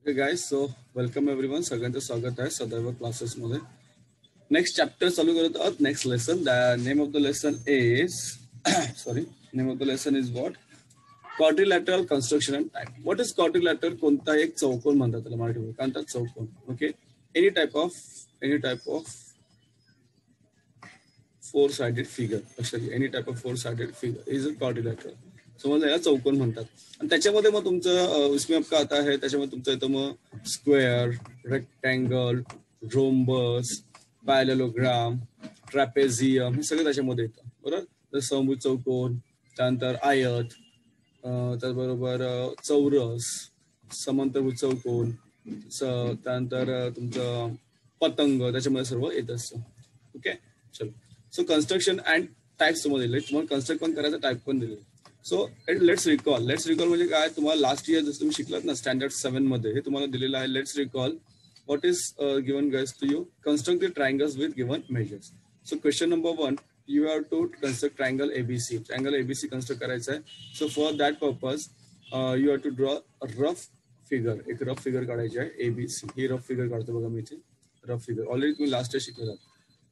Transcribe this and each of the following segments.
Okay guys, so welcome everyone. सगळ्यांचं स्वागत आहे सदैव क्लासेस मध्ये. नेक्स्ट चॅप्टर चालू करत आहोत. Next lesson. The name of the lesson is name of the lesson is what? Quadrilateral construction and type. What is quadrilateral? कोणता एक चौकोन म्हणतात त्याला मराठीमध्ये. काय म्हणतात? चौकोन. Okay. Any type of four sided figure. Actually any type of four sided figure is a quadrilateral. समजलं, याला चौकोन म्हणतात. आणि त्याच्यामध्ये मग तुमचं उसमें आपका आता है, त्याच्यामध्ये तुमचं येतं मग स्क्वेअर, रेक्टँगल, रोम्बस, पॅरेललोग्राम, ट्रॅपेझियम, हे सगळं त्याच्यामध्ये येतं. बरोबर. तर समभुज चौकोन, त्यानंतर आयत, त्याचबरोबर चौरस, समांतरभुज चौकोन, त्यानंतर तुमचं पतंग, त्याच्यामध्ये सर्व येत असतं. ओके. चलो. सो कन्स्ट्रक्शन अँड टाइप्स तुम्हाला दिले. तुम्हाला कन्स्ट्रक्ट पण करायचं, टाइप पण दिले. सो लेट्स रिकॉल म्हणजे काय, तुम्हाला लास्ट इयर जसं तुम्ही शिकलात ना स्टँडर्ड 7 मध्ये, हे तुम्हाला दिलेलं आहे. Let's recall what is given guys to you. Construct the triangles with given measures. So question number 1, you have to construct triangle ABC. Triangle ABC construct करायचं आहे. So for that purpose you have to draw rough figure. एक rough figure काढायची आहे ABC. ही rough figure काढतो बघा मी इथे. Rough figure already तुम्ही लास्ट इयर शिकलेला.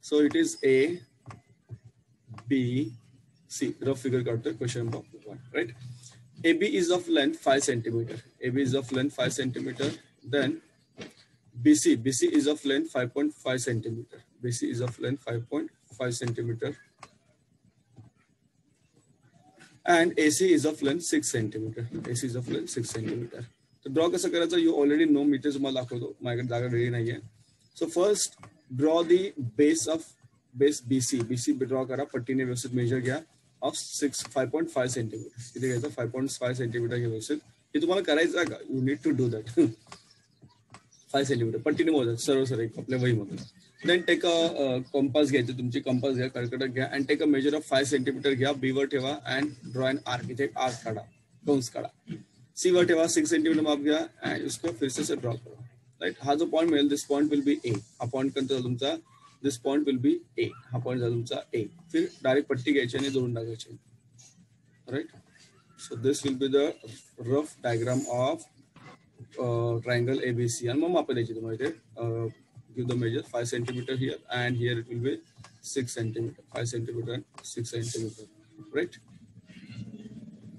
So it is A B C. Rough figure काढतोय. Question number 1, right? AB is of length 5 centimeter. AB is of length 5 centimeter. Then BC is of length 5.5 centimeter. BC is of length 5.5 centimeter. And AC is of length 6 centimeter. AC is of length 6 centimeter. तो draw कसं करायचं, you already know. मी ते तुम्हाला दाखवतो, माझ्याकडे जागा ready नाहीये. So first draw the base BC. BC draw करा. पट्टीने व्यवस्थित मेजर घ्या. Of 5.5 centimetre. किती घ्यायचं? 5.5 सेंटीमीटर हे व्यवस्थित. हे तुम्हाला करायचं आहे का? You need to do that. 5 centimetre पट्टीने मोजा सर्व आपल्या वहीमध्ये. देन टेक अ कंपास घ्यायचं. तुमची कंपास घ्या, कर्कटक घ्या. And take a measure of 5 centimetre घ्या. बी वर ठेवा अँड ड्रॉ एन आर्क. इथे एक आर्क काढा, कंस काढा. सी वर ठेवा, 6 सेंटीमीटर माप घ्या अँड उसको फिर से ड्रॉ करा. राइट. हा जो पॉइंट मिळेल, दिस पॉइंट विल बी ए. हा पॉइंट कोणता तुमचा? दिस पॉइंट विल बी ए. हा पॉइंट झाला तुमचा ए. फिर डायरेक्ट पट्टी घ्यायची आणि जोडून टाकायची. Right. So this will be the rough diagram of triangle ABC. And mom aapne deji tumhare give the measure 5 centimeter here, and here it will be 6 centimeter. 5 centimeter and 6 centimeter. Right?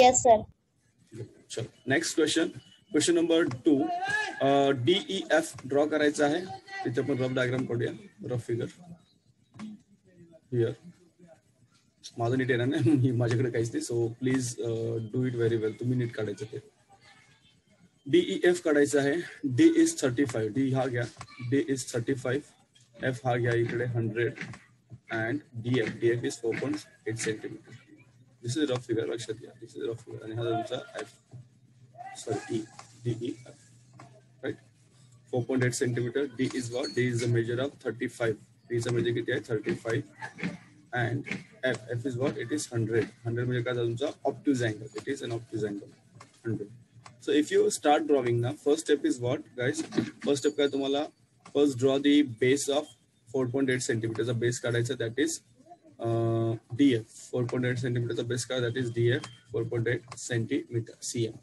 Yes, sir. Sure. Next question. Question number 2. DEF draw करायचा आहे. इथे आपण rough diagram करूया. Rough figure here. माझं NEET येणार नाही, माझ्याकडे काहीच नाही. So please do it very well. तुम्ही नीट काढायचं ते. DEF काढायचं आहे. D is 35. D हा घ्या. D is 35. F हा घ्या इकडे 100 and DF is 4.8 centimetre. This is rough figure. लक्षात घ्या, दिस इज रफ फिगर. आणि हा तुमचा DEF, right. 4.8 centimetre. D is what? D is the measure of 35. D चा मेजर किती आहे? 35. And F is what? It is 100. 100 म्हणजे काय तुमचा? obtuse angle. It is an obtuse angle. 100. So if you start drawing now, first step is what, guys? First step काय तुम्हाला? First draw the base of 4.8 centimeters. The base काढायचं, that is DF. 4.8 centimeters. The base काढ, that is DF. 4.8 centimeter. CM.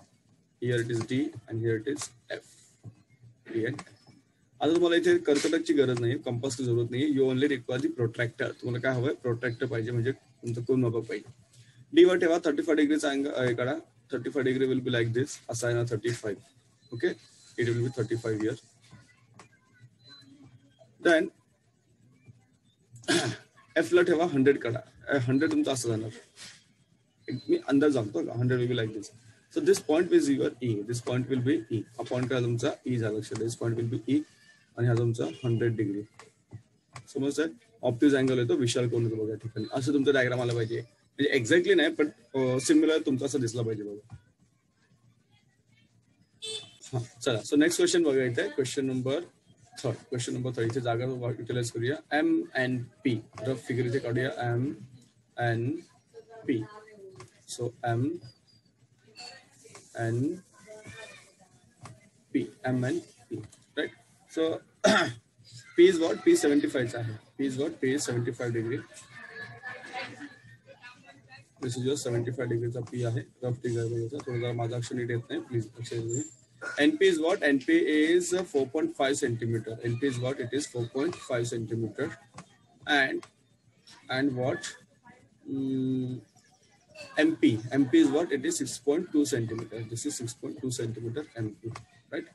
Here it is D and here it is F. D and F. आता तुम्हाला इथे कर्कटकची गरज नाही, कंपासची जरूरत नाही. You only require the protractor. तुम्हाला काय हवंय? प्रोट्रॅक्टर पाहिजे, म्हणजे तुमचं कोण मापक पाहिजे. डी वर ठेवा. 35 डिग्रीचा अँगल काढा. 35 degree will be like this. असा आहे ना 35. Okay. It will be 35 here. Then F ला ठेवा. 100 काढा. 100 तुमचा असं जाणार. मी अंदाज सांगतो का. 100 will be like this. So this point is your E. This point will be E. हा पॉइंट काय तुमचा? ई झाला. लक्षात. This point will be E. आणि हा तुमचा 100 डिग्री. समजतंय? ऑप्टिक्स अँगल येतो, विशाल कोण होतो बघा ठिकाणी. असं तुमचं डायग्राम आला पाहिजे. म्हणजे एक्झॅक्टली नाही, पण सिमिलर तुमचा असं दिसला पाहिजे बघा. हा चला. सो नेक्स्ट क्वेश्चन बघा इथे. Question number 3. इथे जागा युटिलाइज करूया. MNP रफ फिगर इथे काढूया. MNP. So MNP. Right. So P is what? P 75 आहे. P is what? P is 75 degree. This is your 75 degree चा P आहे. रफ फिगर बघायचा. थोडा माझा अक्षर नीट येत नाही, प्लीज लक्ष द्या. NP is what? NP is 4.5 centimeter. NP is what? It is 4.5 centimeter. And what? MP is what? It is 6.2 centimeter. This is 6.2 centimeter MP, right?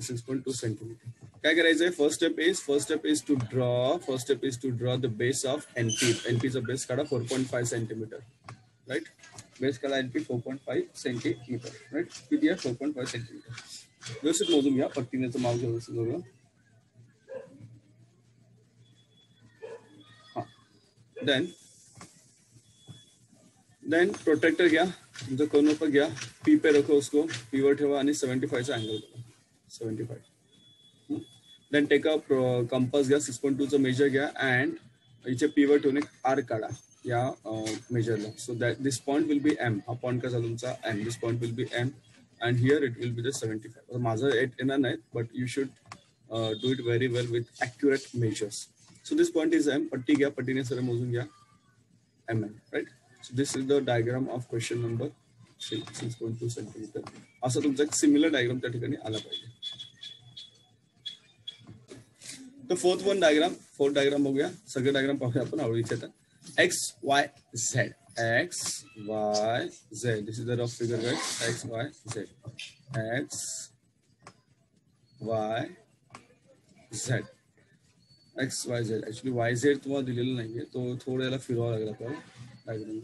6.2 centimeter. काय करायचंय? First step is to draw the base of NP. NP is a base काढा 4.5 centimeter, right? Base काढा NP 4.5 centimeter, right? किती आहे? 4.5 centimeter. व्यवस्थित मोजून घ्या. पट्टीने माप घ्या व्यवस्थित बघा. हाँ. देन प्रोटेक्टर घ्या, तुमचा कर्नर पर घ्या, पी पे रखो, उसको पी वर ठेवा आणि 75 चा अँगल करा. 75. देन टेक अ कंपास घ्या, 6.2 चा मेजर घ्या अँड इथे पी वर ठेवून एक आर्क काढा या मेजरला. So that this point will be M. हा पॉइंट कसा तुमचा M. This point will be M and here it will be the 75. माझं 8 येणार नाही, but you should do it very well with accurate measures. So this point is M. पट्टी घ्या, पट्टीने सरळ मोजून घ्या M M, right. So this is the diagram of question number 6.2 centimeter. असा तुमचा एक सिमिलर डायग्राम त्या ठिकाणी आला पाहिजे. तो फोर्थ डायग्राम बघूया. सगळे डायग्राम पाहूया आपण आवडीचे. तर x Y Z, x Y Z. This is the rough figure guys. X Y Z, x Y Z, x Y Z. Actually Y Z तुम्हाला दिलेलं नाहीये, तो थोडं याला फिरवावं लागेल आपल्याला डायग्राम.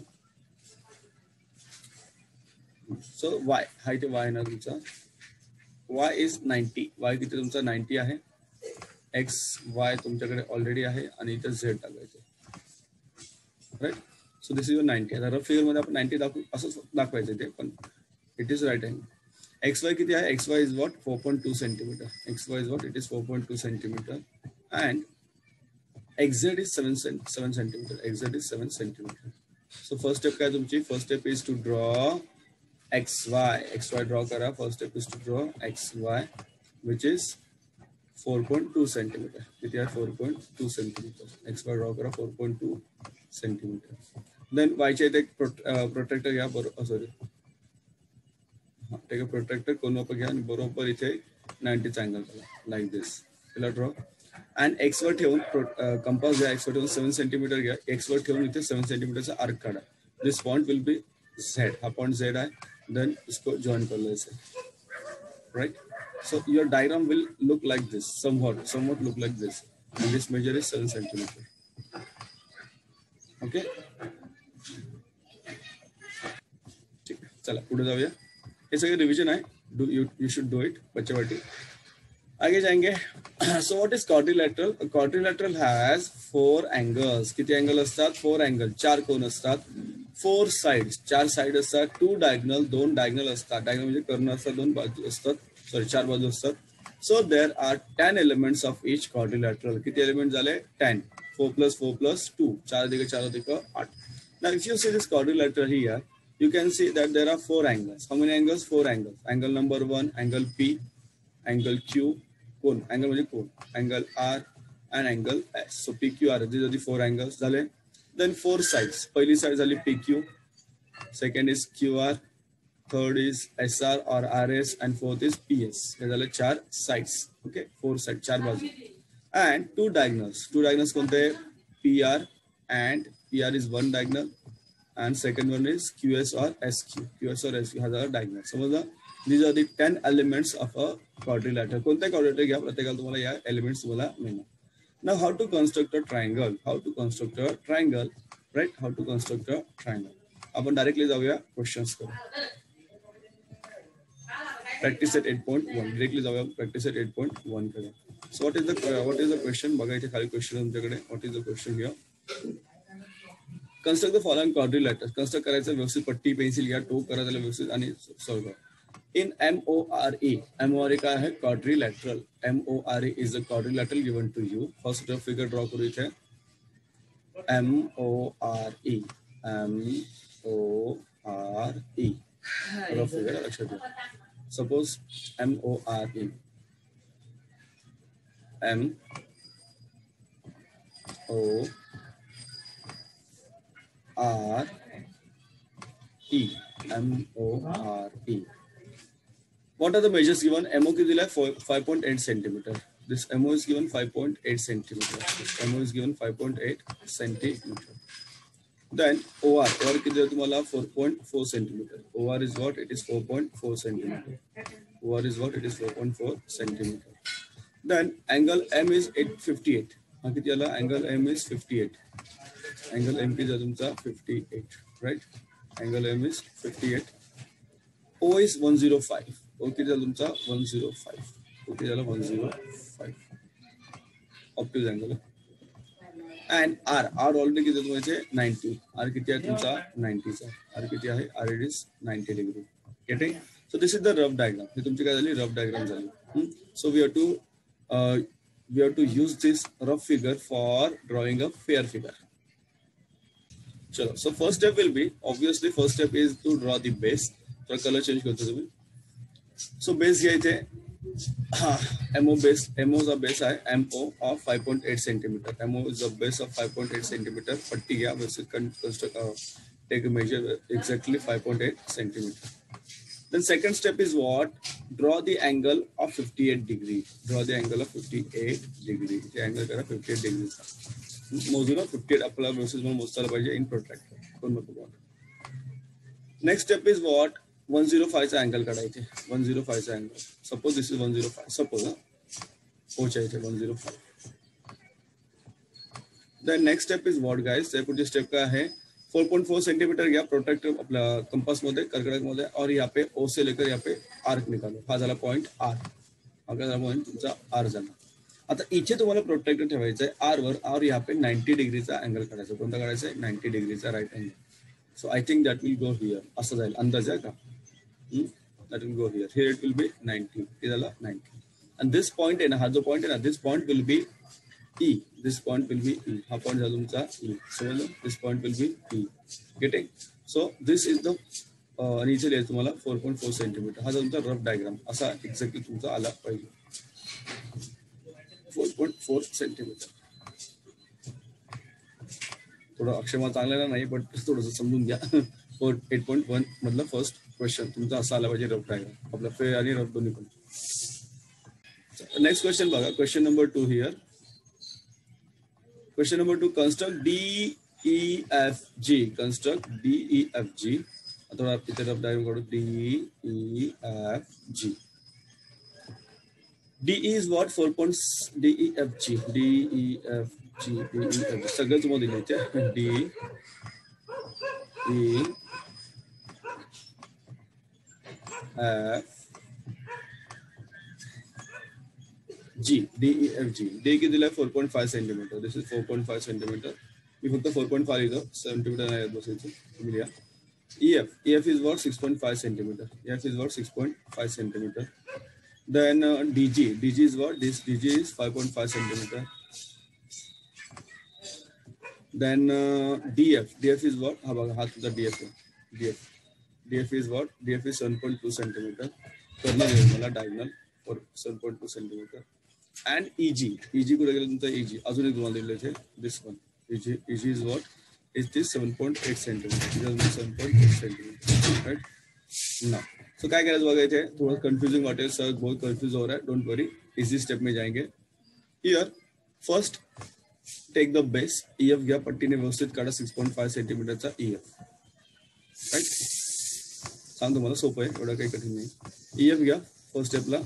सो वाय, हा इथे वाय ना तुमचा. वाय इज 90. वाय किती तुमचा 90 आहे. एक्स वाय तुमच्याकडे ऑलरेडी आहे आणि इथे झेड टाकायचं, राईट. So this is 90. आता रफ फिगर मध्ये आपण 90 दाखवू, असं दाखवायचं ते, पण it is right angle. X Y किती आहे? X Y is what? 4.2 centimetre. X Y is what? It is 4.2 centimetre and XZ is 7 centimetre. XZ is 7 centimetre. So first step काय तुमची? First step is to draw XY draw करा. First step is to draw XY, which is 4.2 centimeter. किती आहे? 4.2 centimeter. XY draw करा 4.2 centimeter. Then Y चे इथे protector घ्या. Sorry, take a protector, कोण पर घ्या आणि बरोबर इथे 90 चा अँगल करा, लाईक दिस. त्याला ड्रॉ अँड एक्स वर ठेवून कंपास घ्या. एक्स वर ठेवून 7 सेंटीमीटर घ्या. एक्स वर ठेवून इथे 7 सेंटीमीटरचा आर्क काढा. This point will B Z. हा पॉइंट Z आहे. देन इसको ज्वाइन कर लो ऐसे, right. So your diagram will look like this, somewhat look like this, and this measure is 7 centimeter. Okay, ठीक आहे. चला पुढे जाऊया. हे सगळे रिव्हिजन आहे. यू शुड डू इट बच्चेवाटी. आगे जाएंगे. So what is quadrilateral? Quadrilateral has 4 angles. किती अँगल असतात? 4 अँगल. 4 कोण असतात? 4 साइड्स. 4 साइड असतात. 2 डायगनल, 2 डायगनल असतात. डायगनल म्हणजे कर्ण असतात, 2 बाजू असतात, सॉरी 4 बाजू असतात. So there are 10 elements of each quadrilateral. किती एलिमेंट झाले? 10. 4 + 4 + 2. 4 अधिक 4 अधिक 8. Now if you see this quadrilateral here, you can see that there are 4 angles. How many angles? 4 angles. Angle number 1, angle P, angle Q, कोण, angle म्हणजे कोण, angle R and angle S. So PQR, these are the 4 angles झाले. Then 4 sides. पहिली side झाली PQ, second is QR, third is SR or RS and fourth is PS. हे झाले 4 sides. Okay, 4 sides, 4 बाजू. And 2 diagonals. 2 diagonals कोणते? PR and PR is 1 diagonal and second one is QS or SQ. QS or SQ हा झाला diagonal. समजलं? These are the 10 elements of a quadrilateral. कोणत्या quadrilateral घ्या, प्रत्येकाला तुम्हाला या elements तुम्हाला मिळणार. Now how to construct a triangle? How to construct a triangle? Right? How to construct a triangle? आपण डायरेक्टली जाऊया क्वेश्चन्स करू. Practice set 8.1. डायरेक्टली जाऊया प्रॅक्टिस एट 8.1 कडे. So what is the question? बघा इथे खाली क्वेश्चन तुमच्याकडे. What is the question here? Construct the following quadrilateral. Construct करायचं व्यवस्थित, पट्टी पेन्सिल घ्या, टो करा त्याला व्यवस्थित आणि सॉल्व करा. In MORE काय आहे? Quadrilateral. MORE is a quadrilateral given to you. First figure draw करू इथे. MORE. Rough figure लक्षात घ्या. Suppose MORE. MORE. What are the measures given? MO किती दिलाय 5.8 centimeter. This MO is given 5.8 centimeter. This MO is given 5.8 centimeter. Then OR किती दिलाय तुम्हाला 4.4 centimeter. OR is what? It is 4.4 centimeter. OR is what? It is 4.4 centimeter. Then angle M is 858. हा किती आला? Angle M is 58. Angle M is तुमचा 58, right? Angle M is 58. O is 105. O किती झाला तुमचा 105. O किती झाला 105. Obtuse angle. And R already किती तुमचे 90. R किती आहे तुमचा 90 चा. R किती आहे? R it is 90 degree. Getting? So this is the rough diagram. हे तुमची काय झाली? Rough diagram झाली. So we have to use this rough figure for drawing a fair figure. Chalo. So first step will be, obviously first step is to draw the base. So color change करतो तुम्ही. So base घ्यायचे MO base. MO's base आहे MO of 5.8 centimeter. MO is the base of 5.8 centimeter. पट्टी घ्या. Take a measure exactly 5.8 centimeter. Then second step is what? Draw the angle of 58 degree. Draw the angle of 58 degree. The angle करा 58 degree. मोजून 58 आपला व्यवस्थित म्हणून मोजताला पाहिजे in protractor. Next step is what? 105 चा angle काढायचे. 105 चा angle. Suppose this is 105. Suppose पोचायचे 105. Then next step is what guys? पुढची स्टेप काय आहे? 4.4 सेंटीमीटर घ्या प्रोट्रॅक्टर आपला कंपास मध्ये कर्कटक मध्ये और यहाँ पे O से लेकर यहाँ पे आर्क निकालो. हा झाला पॉइंट R. हा झाला पॉइंट तुमचा R झाला. आता इथे तुम्हाला प्रोट्रॅक्टर ठेवायचं आहे R वर और यहाँ पे 90 डिग्रीचा अँगल काढायचा. कोणता काढायचा आहे? 90 डिग्रीचा right angle. So I think that will go here. असं जाईल. अंदाज आहे का? That will go here. Here it will be 90. हे झाला 90. And this point आहे ना, हा जो पॉइंट आहे ना, this point will be E. This point will be E. हा पॉइंट झाला तुमचा E. समजलं? This point will be E. Getting? So this is the आणि इथे लिहायचं तुम्हाला 4.4 सेंटीमीटर. हा तुमचा रफ डायग्राम असा एक्झॅक्टली तुमचा आला पाहिजे. 4.4 सेंटीमीटर. थोडं अक्षमा चांगला नाही पण थोडंसं समजून घ्या. 8.1 मधला फर्स्ट क्वेश्चन तुमचा असा आला पाहिजे रफ डायग्राम. आपला फेअर आणि रफ दोन्ही पण. नेक्स्ट क्वेश्चन बघा. Question number 2 here. Question number 2, construct DEFG. Construct DEFG. थोड़ा इधर रफ डायग्राम करो. DEFG. DE is what? 4 points. DEFG. DEFG. सगळं तुम्हाला दिले ते. DEFG. D किती दिलाय 4.5 सेंटीमीटर. This is 4.5 centimetre. मी फक्त 4.5 लिहितो. सेंटीमीटर नाही बसायचं. तुम्ही लिहा. EF is what? 6.5 centimeter. EF is what? 6.5 centimeter. Then DG is what? This DG is 5.5 centimeter. Then DF is what? हा बघा, हा तुझा DF is what? DF is 7.2 centimeter. करणं येईल मला diagonal for 7.2 centimeter. And EG कुठे गेलं तुमचा EG? अजून एक तुम्हाला दिलेलं आहे. This one. EG is what? It is 7.8 centimeter. 7.8 centimeter. Right? Now. So क्या करायचं बघा इथे थोड़ा confusing वाटेल सर, बहुत confuse हो रहा है. Don't worry. इसी step में जाएंगे. Here first take the base. EF घ्या, पट्टीने व्यवस्थित काढा 6.5 सेंटीमीटरचा EF. Right? सांग तुम्हाला सोपं आहे, एवढं काही कठीण नाही. EF घ्या फर्स्ट स्टेपला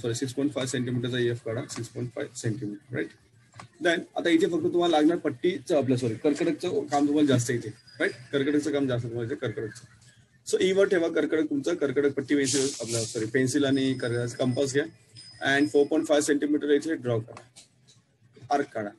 6.5 सेंटीमीटरचा EF काढा. 6.5 सेंटीमीटर. राईट. देन आता इथे फक्त तुम्हाला लागणार पट्टीचं आपलं कर्कटकचं काम तुम्हाला जास्त इथे. राईट. कर्कटकचं काम जास्त तुम्हाला कर्कटकचं. सो ई वर ठेवा कर्कटक तुमचं. कर्कटक पट्टी आपलं पेन्सिल आणि कंपास घ्या. अँड 4.5 सेंटीमीटर इथे ड्रॉ करा. आर्क काढा.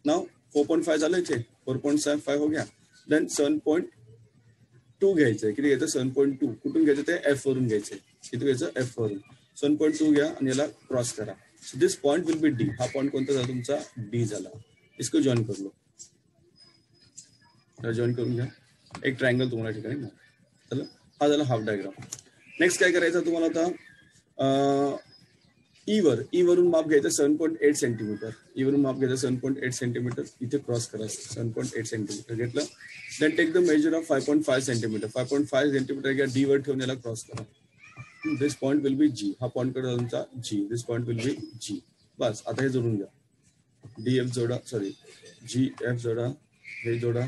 नाव 4.5 झालं इथे. 4.5 हो गया. देन 7.2 घ्यायचंय. किती घ्यायचं? 7.2. कुठून घ्यायचं ते? F वरून घ्यायचंय. किती घ्यायचं? F वरून. 7.2 घ्या आणि याला क्रॉस करा. So this point will be D. हा पॉइंट कोणता झाला तुमचा? D झाला. इसको जॉइन कर लो. जॉइन करून घ्या. एक ट्रायंगल तुम्हाला ठिकाणी ना. चला हा झाला हाफ डायग्राम. नेक्स्ट काय करायचं तुम्हाला आता? ई वरून माप घ्यायचं 7.8 सेंटीमीटर. ई वरून माप घ्यायचं 7.8 सेंटीमीटर. इथे क्रॉस करायचं 7.8 सेंटीमीटर घेतलं. Then take the measure of 5.5 centimetre. 5.5 centimetre घ्या. डी वर ठेवून याला क्रॉस करा. This point will be G. हा पॉइंट कडे तुमचा G. This point will be G. बस आता हे जोडून घ्या. डी एफ जोडा, सॉरी जी एफ जोडा, हे जोडा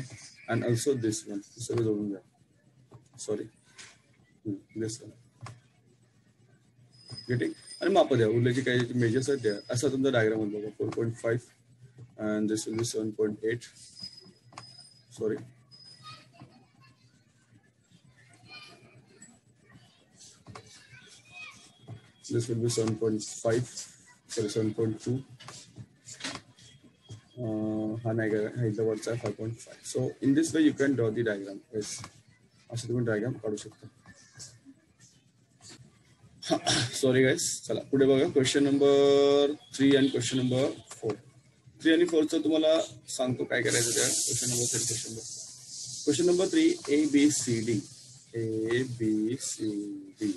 अँड ऑल्सो दिस वन, सगळं जोडून घ्या. Sorry this one. गेटिंग. आणि माप द्या, उरल्याचे काही मेजर्स आहेत द्या. असा तुमचा डायग्राम होईल बघा. 4.5 and this will be 7.8. Sorry this will be 7.5, sorry 7.2. हा नाही का, ह्याच्या वरचा 5.5. So in this way you can draw the diagram. Yes, असं तुम्ही डायग्राम काढू शकता. सॉरी गाईस, चला पुढे बघा. क्वेश्चन नंबर 3 आणि क्वेश्चन नंबर 4. 3 आणि 4चं तुम्हाला सांगतो काय करायचं त्या. Question number 3. Question number 3, A B C D. A B C D,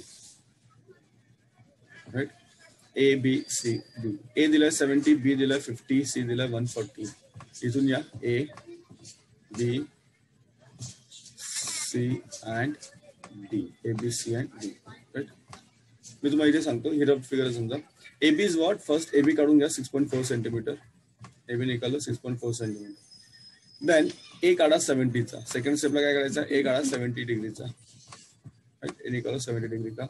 right. A B C D. A दिलाय 70, बी दिलाय 50, सी दिलाय 140. इथून या A B C and D. A B C and D, right. मी तुम्हाला इथे सांगतो, ही रफ फिगर समजा. A B is what. First A B काढून घ्या 6.4 सेंटीमीटर. ए बी निकाल 6.4 सेंटीमीटर. देन ए काढा 70चा. सेकंड स्टेपला काय करायचा, ए काढा 70 डिग्रीचा. राईट, ए निकाल 70 डिग्री का.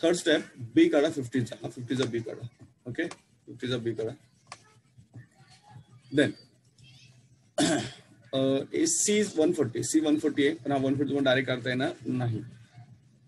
थर्ड स्टेप, बी काढा 50चा. हा 50चा बी काढा. ओके, 50चा बी काढा. Then C is 140. सी 140 आहे, पण हा 140 तुम्हाला डायरेक्ट काढता येणार नाही.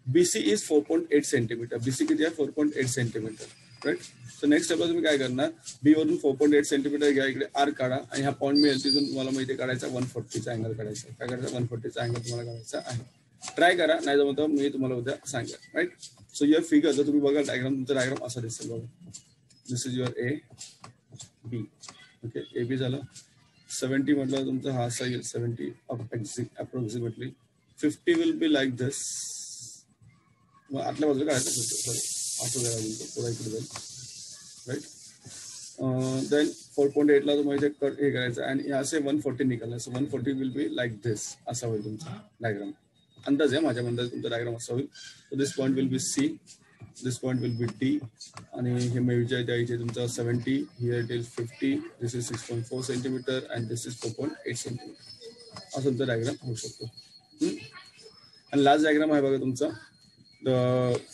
BC is 4.8 centimetre. बीसी किती आहे, 4.8 सेंटीमीटर. राईट. सो नेक्स्ट स्टेपला तुम्ही काय करणार, बी वरून 4.8 सेंटीमीटर घ्या, इकडे आर काढा आणि हा पॉईंट मिळेल तिथून तुम्हाला माहिती काढायचा 140चा अँगल काढायचा. काय करायचा, 140चा अँगल तुम्हाला काढायचा आहे. ट्राय करा, नाही जमत मी तुम्हाला उद्या सांगेन. राईट. सो युअर फिगर जर तुम्ही बघा डायग्राम, तुमचा डायग्राम असा दिसेल बघा. This is your A B. Okay, A B झालं. 70 म्हटलं तुमचा हा असा येईल, 70 approximately. 50 will be like this. आतल्या बाजूला काढायचं, सॉरी असं जायला पुढे इकडे जाईल. राईट. देन 4.8 ला तुम्हाला कट हे करायचं आणि असे 140 निघालं. सो 140 विल बी लाईक दिस. असा होईल तुमचा डायग्राम. अंदाज आहे, माझ्या अंदाज तुमचा डायग्राम असा होईल. So this point will be C, this point will be D आणि हे मेजर आहे त्या इथे तुमचा 70, here it is 50, this is 6.4 centimetre and this is 4.8 centimetre. असं तुमचा डायग्राम होऊ शकतो. आणि लास्ट डायग्राम आहे बघा तुमचा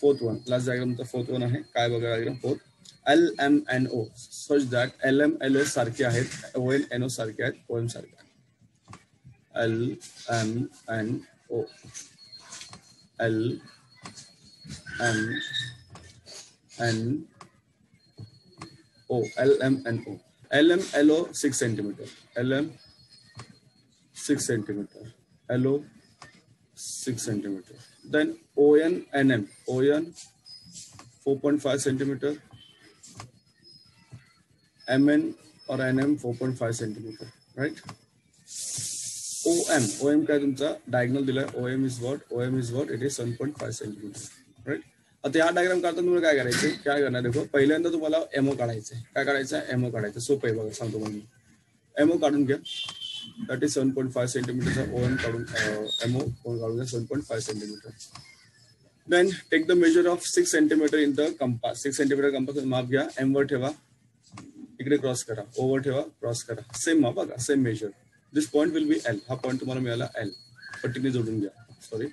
फोर्थ वन. लास्ट डायग्राम तुमचा फोर्थ वन आहे. काय बघा diagram fourth. LMNO such that LMLO सारखे आहेत, ONO सारखे आहेत, OM सारखे आहेत. LMNO LMNO. LMLO 6 centimetre. LM 6 centimetre. LO 6 centimetre. Then ON 4.5 centimetre. MN or NM 4.5 centimetre. Right. OM काय तुमचा डायगोनल दिलाय. OM is what it is 7.5 centimetre. Right. आता हा डायग्राम काढताना तुम्हाला काय करायचं, काय करणार देखो. पहिल्यांदा तुम्हाला एमओ काढायचं आहे. काय काढायचं, एमओ काढायचं. सोपं आहे बघा, सांगतो मग. एमओ काढून घ्या. दॅट इज 7.5 सेंटीमीटरचा OM काढून एमओ काढून घ्या 7.5 centimetre. Then take the measure of 6 centimetre in the compass. 6 centimetre compass माप घ्या. एम वर ठेवा, इकडे क्रॉस करा, ओवर ठेवा, क्रॉस करा. सेम माप बघा, same measure. This point will be L. हा पॉइंट तुम्हाला मिळाला एल. पट्टीने जोडून घ्या. सॉरी,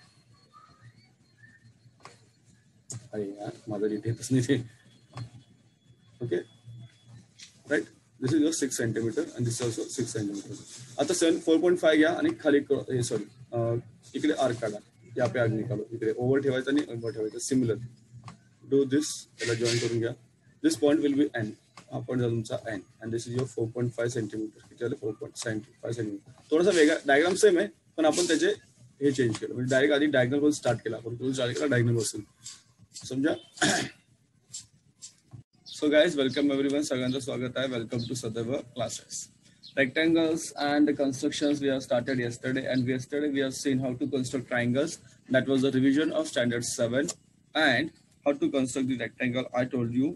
अरे यार माझं इथेच नाही. Okay, right. This is your 6 centimetre and this also 6 centimetre. आता 4.5 घ्या आणि खाली सॉरी इकडे आर्क काढा. या पे आर्क निकालो. इकडे ओव्हर ठेवायचं आणि ओव्हर ठेवायचं. Similar do this. त्याला जॉईन करून घ्या. This point will be N. हा पॉइंट झाला तुमचा N and this is your 4.5 centimetre. किती झालं, 4.5 सेंटीमीटर. थोडासा वेगळा डायग्राम सेम आहे, पण आपण त्याचे हे चेंज केलं. म्हणजे डायरेक्ट आधी डायगनल पासून स्टार्ट केला, आपण तुम्ही स्टार्ट केला डायगनल पासून. समजा. So guys, welcome everyone. सगळ्यांचं स्वागत आहे. वेलकम टू सदैव classes. Rectangles and the constructions we have started yesterday, and yesterday we have seen how to construct triangles. That was the revision of standard 7, and how to construct the rectangle I told you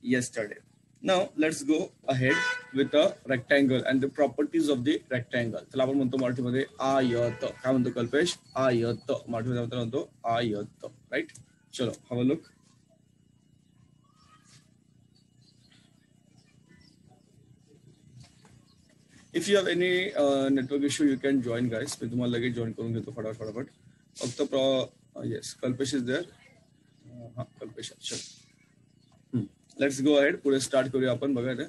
yesterday. Now let's go ahead with the rectangle and the properties of the rectangle. चला आपण म्हणतो मराठीमध्ये आयत. काय म्हणतो कल्पेश? आयत. मराठीमध्ये म्हणतो आयत. राईट. चलो have a look. If you have any network issue you can join guys. मी तुम्हाला लगेच जॉईन करून घेतो फटाफट. फक्त येस कल्पेश इज देअर. हा कल्पेश चल लेट्स गो अहेड. पुढे स्टार्ट करूया आपण. बघा ते.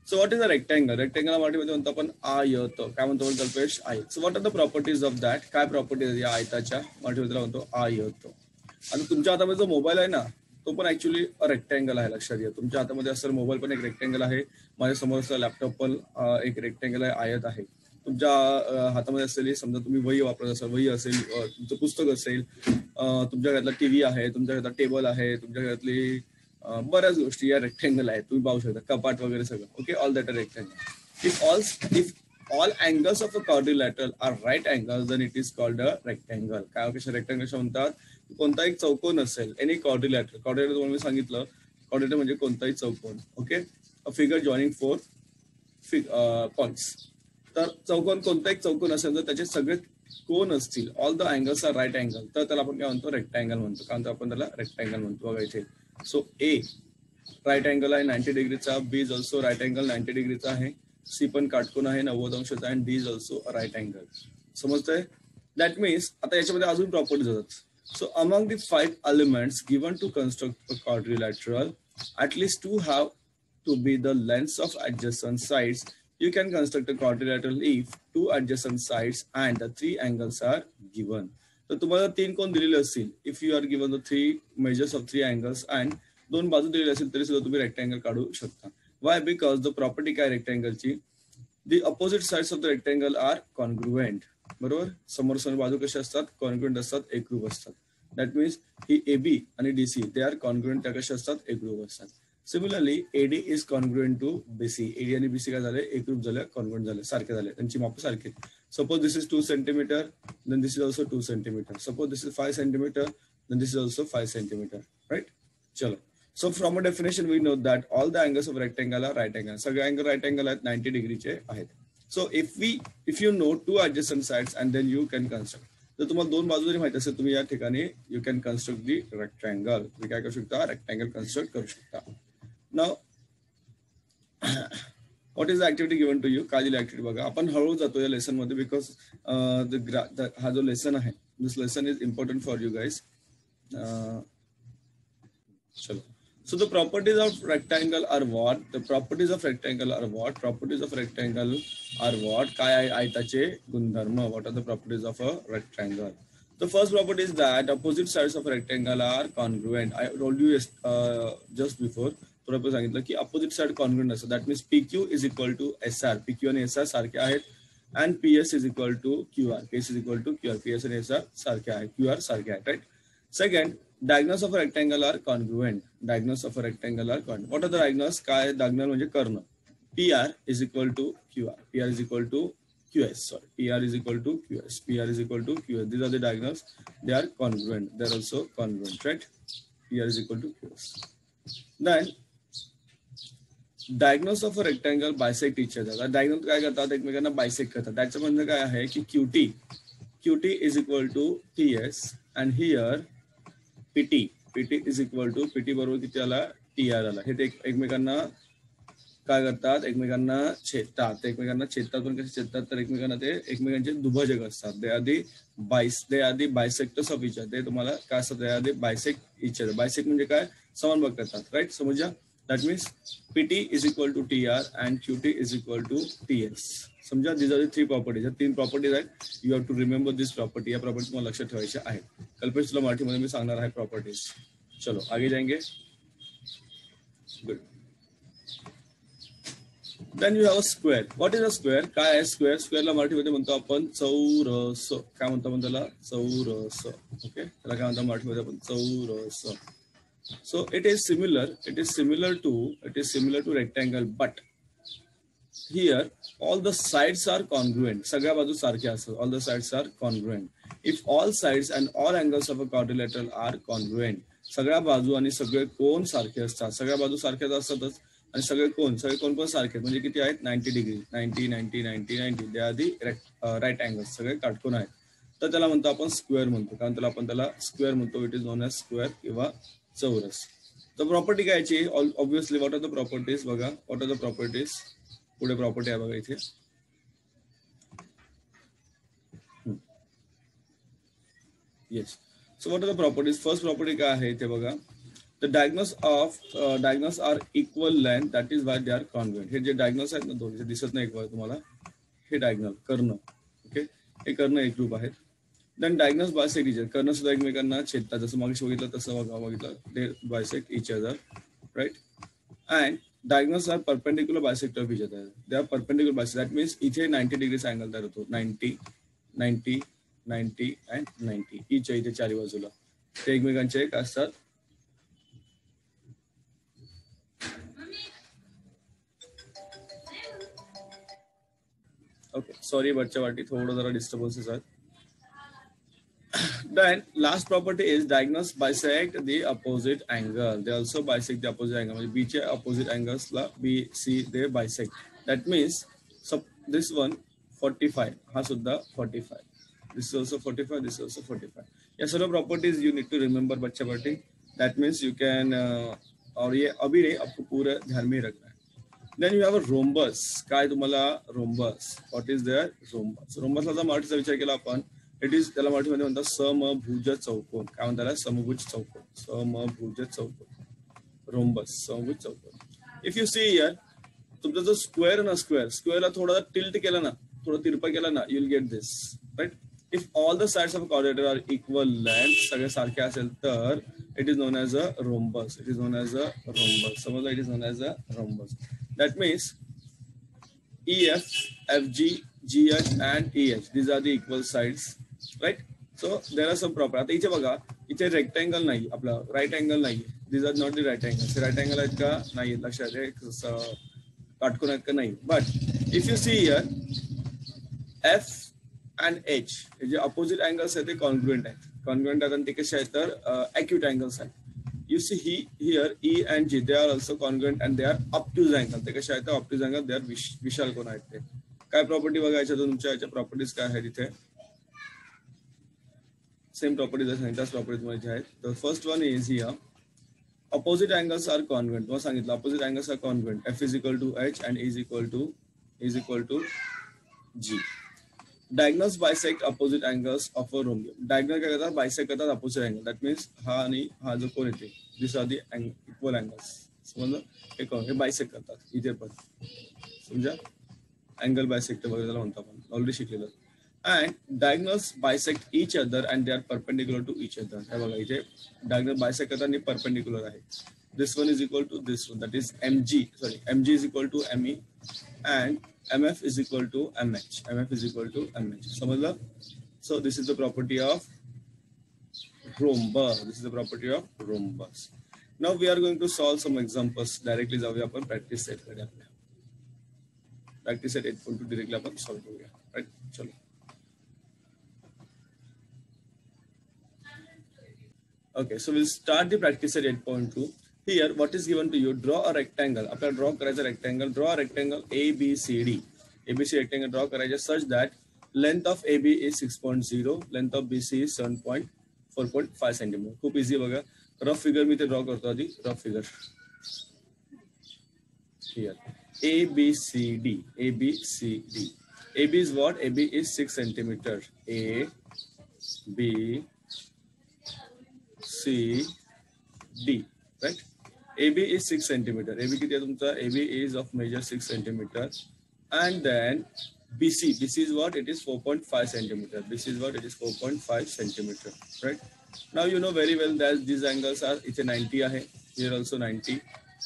So what is a rectangle. Rectangle मराठीमध्ये म्हणतो आपण आयत. काय म्हणतो आपण कल्पेश. आयत. So what are the properties of that. काय प्रॉपर्टीज या आयताच्या. मराठीमध्ये म्हणतो आयत. आणि तुमच्या हातामध्ये जो मोबाईल आहे ना तो पण ऍक्च्युली रेक्टँगल आहे. लक्षात घ्या. तुमच्या हातामध्ये असलेला मोबाईल पण एक रेक्टँगल आहे. माझ्या समोर असलेला लॅपटॉप पण एक रेक्टँगल आहे. आयत आहे. तुमच्या हातामध्ये असलेली समजा तुम्ही वही वापरत असाल. वही असेल. तुमचं पुस्तक असेल. तुमच्या घरातला टीव्ही आहे. तुमच्या घरातला टेबल आहे. तुमच्या घरातली बऱ्याच गोष्टी या रेक्टँगल आहेत. तुम्ही पाहू शकता. कपाट वगैरे सगळं. Okay. All that a rectangle. If all angles of a quadrilateral are right angles then it is called a rectangle. काय कशा रेक्टँगल म्हणतात. कोणता एक चौकोन असेल. Any quadrilateral. क्वाड्रिलॅटरल तुम्हाला मी सांगितलं. क्वाड्रिलॅटरल म्हणजे कोणताही चौकोन. Okay. A figure joining four points. तर चौकोन कोणता एक चौकोन असेल तर त्याचे सगळे कोन असतील. All the angles are right angle. तर त्याला आपण काय म्हणतो रेक्टँगल म्हणतो. काय म्हणतो आपण त्याला रेक्टँगल म्हणतो. बघा इथे. सो ए राईट अँगल आहे 90 डिग्रीचा. B is also right angle 90 डिग्रीचा आहे. सी पण काटकोन आहे 90 अंशाचा. And D is also right angle. समजतंय. दॅट मीन्स आता याच्यामध्ये अजून प्रॉपर्टीज होतात. So among the 5 elements given to construct a quadrilateral, at least 2 have to be the lengths of adjacent sides. You can construct a quadrilateral if 2 adjacent sides and the 3 angles are given. तर तुम्हाला 3 कोण दिलेले असतील. If you are given the 3 measures of 3 angles and 2 बाजू दिलेले असेल तरी सुद्धा तुम्ही रेक्टँगल काढू शकता. Why? Because the property काय रेक्टँगलची. The opposite sides of the rectangle are congruent. बरोबर. समोर बाजू कशा असतात. कॉन्ग्रुएंट असतात. एकरूप असतात. दॅट मीन्स ही एबी आणि डीसी दे आर कॉन्ग्रुएंट. त्या कशा असतात. एकरूप असतात. Similarly AD is congruent to BC. AD आणि बीसी काय झाले. एकरूप झाले. कॉन्ग्रुएंट झाले. सारखे झाले. त्यांची माप सारखी. Suppose this is 2 centimetre then this is also 2 centimetre. Suppose this is 5 centimetre then this is also 5 centimetre. Right. चलो. So from a definition we know that all the angles of rectangle are right angle. सगळे angle right angle आहेत. 90 डिग्रीचे आहेत. So if you know 2 adjacent sides and then you can construct. जर तुम्हाला 2 बाजू जरी माहिती असेल तुम्ही या ठिकाणी you can construct the rectangle. तुम्ही काय करू शकता. रेक्टँगल कन्स्ट्रक्ट करू शकता. Now what is the activity given to you. काय दिली ऍक्टिव्हिटी बघा. आपण हळूहळू जातो या लेसन मध्ये बिकॉज हा जो लेसन आहे this lesson is important for you guys. चलो. So the properties of rectangle are what? The properties of rectangle are what? Properties of rectangle are what? काय आहे आयताचे गुणधर्म. What are the properties of a rectangle? The first property is that opposite sides of a rectangle are congruent. I told you just before. थोडं सांगितलं की opposite side congruent असतं. That means PQ is equal to SR. PQ आणि SR सारखे आहेत. And PS is equal to QR. PS is equal to QR. PS आणि SR सारखे आहेत. QR सारखे आहेत. Right? Second, diagonals of a rectangle are congruent. Diagonals of a rectangle are congruent. What are the diagonals? काय diagonal म्हणजे कर्ण. PR is equal to QR. PR is equal to QS. Sorry. PR is equal to QS. PR is equal to QS. These are the diagonals. They are congruent. They are also congruent, right? PR is equal to QS. Then diagonals of a rectangle bisect each other. Diagonal काय करतात. एकमेकांना bisect करतात. त्याचं म्हणजे काय आहे की QT is equal to TS and here PT is equal to PT बरोबर किती आला. TR आला. हे एकमेकांना काय करतात. एकमेकांना छेदतात. एकमेकांना छेदतात पण कसे छेदतात तर एकमेकांना ते एकमेकांचे दुभाजक असतात. They are the bisectors of each other. ते तुम्हाला काय असतात. They are the bisect each other. Bisect म्हणजे काय समान भाग करतात. राईट. समजा. That means PT is equal to TR and QT is equal to TS. समजा. these are the 3 properties. 3 properties आहेत. You have to remember this property. या property तुम्हाला लक्षात ठेवायच्या आहेत. कल्पेश तुला मराठीमध्ये मी सांगणार आहे प्रॉपर्टीज. चलो आगे जाएंगे. Good. Then you have a square. What is a square. काय आहे स्क्वेअर. स्क्वेअरला मराठीमध्ये म्हणतो आपण चौरस. काय म्हणतो आपण त्याला. चौरस. ओके. त्याला काय म्हणतो मराठीमध्ये आपण चौरस. So it is similar to rectangle, but here all the sides are congruent. सगळ्या बाजू सारख्या असतात. All the sides are congruent. If all sides and all angles of a quadrilateral are congruent, सगळ्या बाजू आणि सगळे कोन सारखे असतात. सगळ्या बाजू सारख्याच असतातच आणि सगळे कोन पण सारखे म्हणजे किती आहेत 90 degree. 90 they are the right angles. सगळे काटकोन आहेत. तर त्याला म्हणतो आपण स्क्वेअर म्हणतो. कारण त्याला आपण त्याला स्क्वेअर म्हणतो. It is known as square किंवा चौरस. तर प्रॉपर्टी कायची. Obviously what are the properties. बघा व्हॉट आर द प्रॉपर्टीज. पुढे प्रॉपर्टी आहे बघा इथे. Yes. So what are the properties? First property काय आहे ते बघा. The diagonals are equal length, that is why they are congruent. हे जे डायगोनल्स आहेत ना दोन, जे दिसत नाही तुम्हाला, हे डायगोनल कर्ण. ओके, हे कर्ण एकरूप आहेत. Then diagonals bisect each other. कर्ण सुद्धा एकमेकांना छेदतात. जसं मागे बघितलं तसं बघितलं, they bisect each other, right. And diagonals are perpendicular bisector of each other. They are perpendicular bisector. That means इथे 90 degrees अँगल तयार होतो. 90, 90, 90 and 90. इथे इथे चारी बाजूला ते एकमेकांचे एक असतात. ओके, सॉरी बच्चा वाटी, थोडं जरा डिस्टर्बन्सेस आहेत. Then last property is diagonals bisect the opposite angle. They also bisect the opposite angle. म्हणजे B च्या opposite angles La B, C they bisect. That means this one 45, हा सुद्धा 45. This is also 45. This is also 45. या सर्व properties you need to remember बच्चा वाटी. That means you can और ये अभी नहीं, आपको पूरा ध्यान में रखना है. Then you have a rhombus. काय तुम्हाला rhombus? What is there? Rhombus. Rhombusला जर मराठीचा विचार केला आपण, इट इज, त्याला मराठीमध्ये म्हणतात समभुज चौकोन. काय म्हणतात? समभुज चौकोन. समभुज चौकोन, रोम्बस, समभुज चौकोन. इफ यू सी हियर, तुमचा जो स्क्वेअर ना, स्क्वेअरला थोडा टिल्ट केला ना, थोडा तिरपा केला ना, you will get this, right. If all the sides of quadrilateral are equal length, सगळे सारखे असेल तर it is known as a rhombus. It is known as a rhombus. समजलं? It is known as a rhombus. That means EF, FG, GH and EH, these are the equal sides, right? So there are some proper. आता इथे बघा, इथे rectangle नाही, आपला right angle नाही. These are not the right angles. Right angle आहेत का? नाही, लक्षात आहे, काटकोन आहेत का? नाही. But if you see here, F and H हे जे अपोजिट अँगल्स आहेत ते कॉन्ग्रुएंट आहेत. कॉन्ग्रुएंट आहेत आणि ते कसे आहेत तर ॲक्यूट अँगल्स आहेत. You see here E and G, they are also congruent and they are obtuse angle. ते कसे आहेत? obtuse angle, they are विशाल कोन आहेत. ते काय प्रॉपर्टी बघायच्या तुमच्या याच्या प्रॉपर्टीज काय आहेत इथे? सेम प्रॉपर्टीज आहेत, त्याच प्रॉपर्टीज मध्ये आहेत. The first one is here, opposite angles are congruent. तुम्हाला सांगितलं opposite angles are congruent. F is equal to H and E is equal to G. Diagonals bisect opposite angles of a rhombus. Diagonal काय करतात? Bisect करतात opposite angle. That means हा आणि हा जो कोन येते, these are the equal angles. समजलं? हे कोण? हे बायसेक्ट करतात इथे पण. समजा? अँगल बायसेक्ट वगैरे त्याला म्हणतो आपण, ऑलरेडी शिकलेलं. And diagonals bisect each other and they are perpendicular to each other. हे बघा, इथे डायगोनल बायसेक्ट करतात आणि परपेंडिक्युलर आहे. This one is equal to this one, that is mg is equal to me and mf is equal to mh. समजलं? So this is the property of rhombus. Now we are going to solve some examples. Directly जाऊया आपण practice set कडे. आपल्या practice set 8.2 directly आपण solve करूया, right? चलो. Okay, so we'll start the practice at 8.2. Here, what is given to you? Draw a rectangle. आपल्याला draw करायचा rectangle. Draw a rectangle ABCD. ABC rectangle draw करायचा such that length of AB is 6.0, length of BC is 4.5 cm. खूप easy बघा. Rough figure मी ते draw करतो आधी. Rough figure. Here, ABCD. AB is what? AB is 6 cm. A, B, C, D, right? AB is 6 cm. AB किती आहे तुमचा? AB is of measure 6 cm. And then BC is what? It is 4.5 cm. It is 4.5 cm, right? Now you know very well that these angles are, इथे 90 आहे, here also 90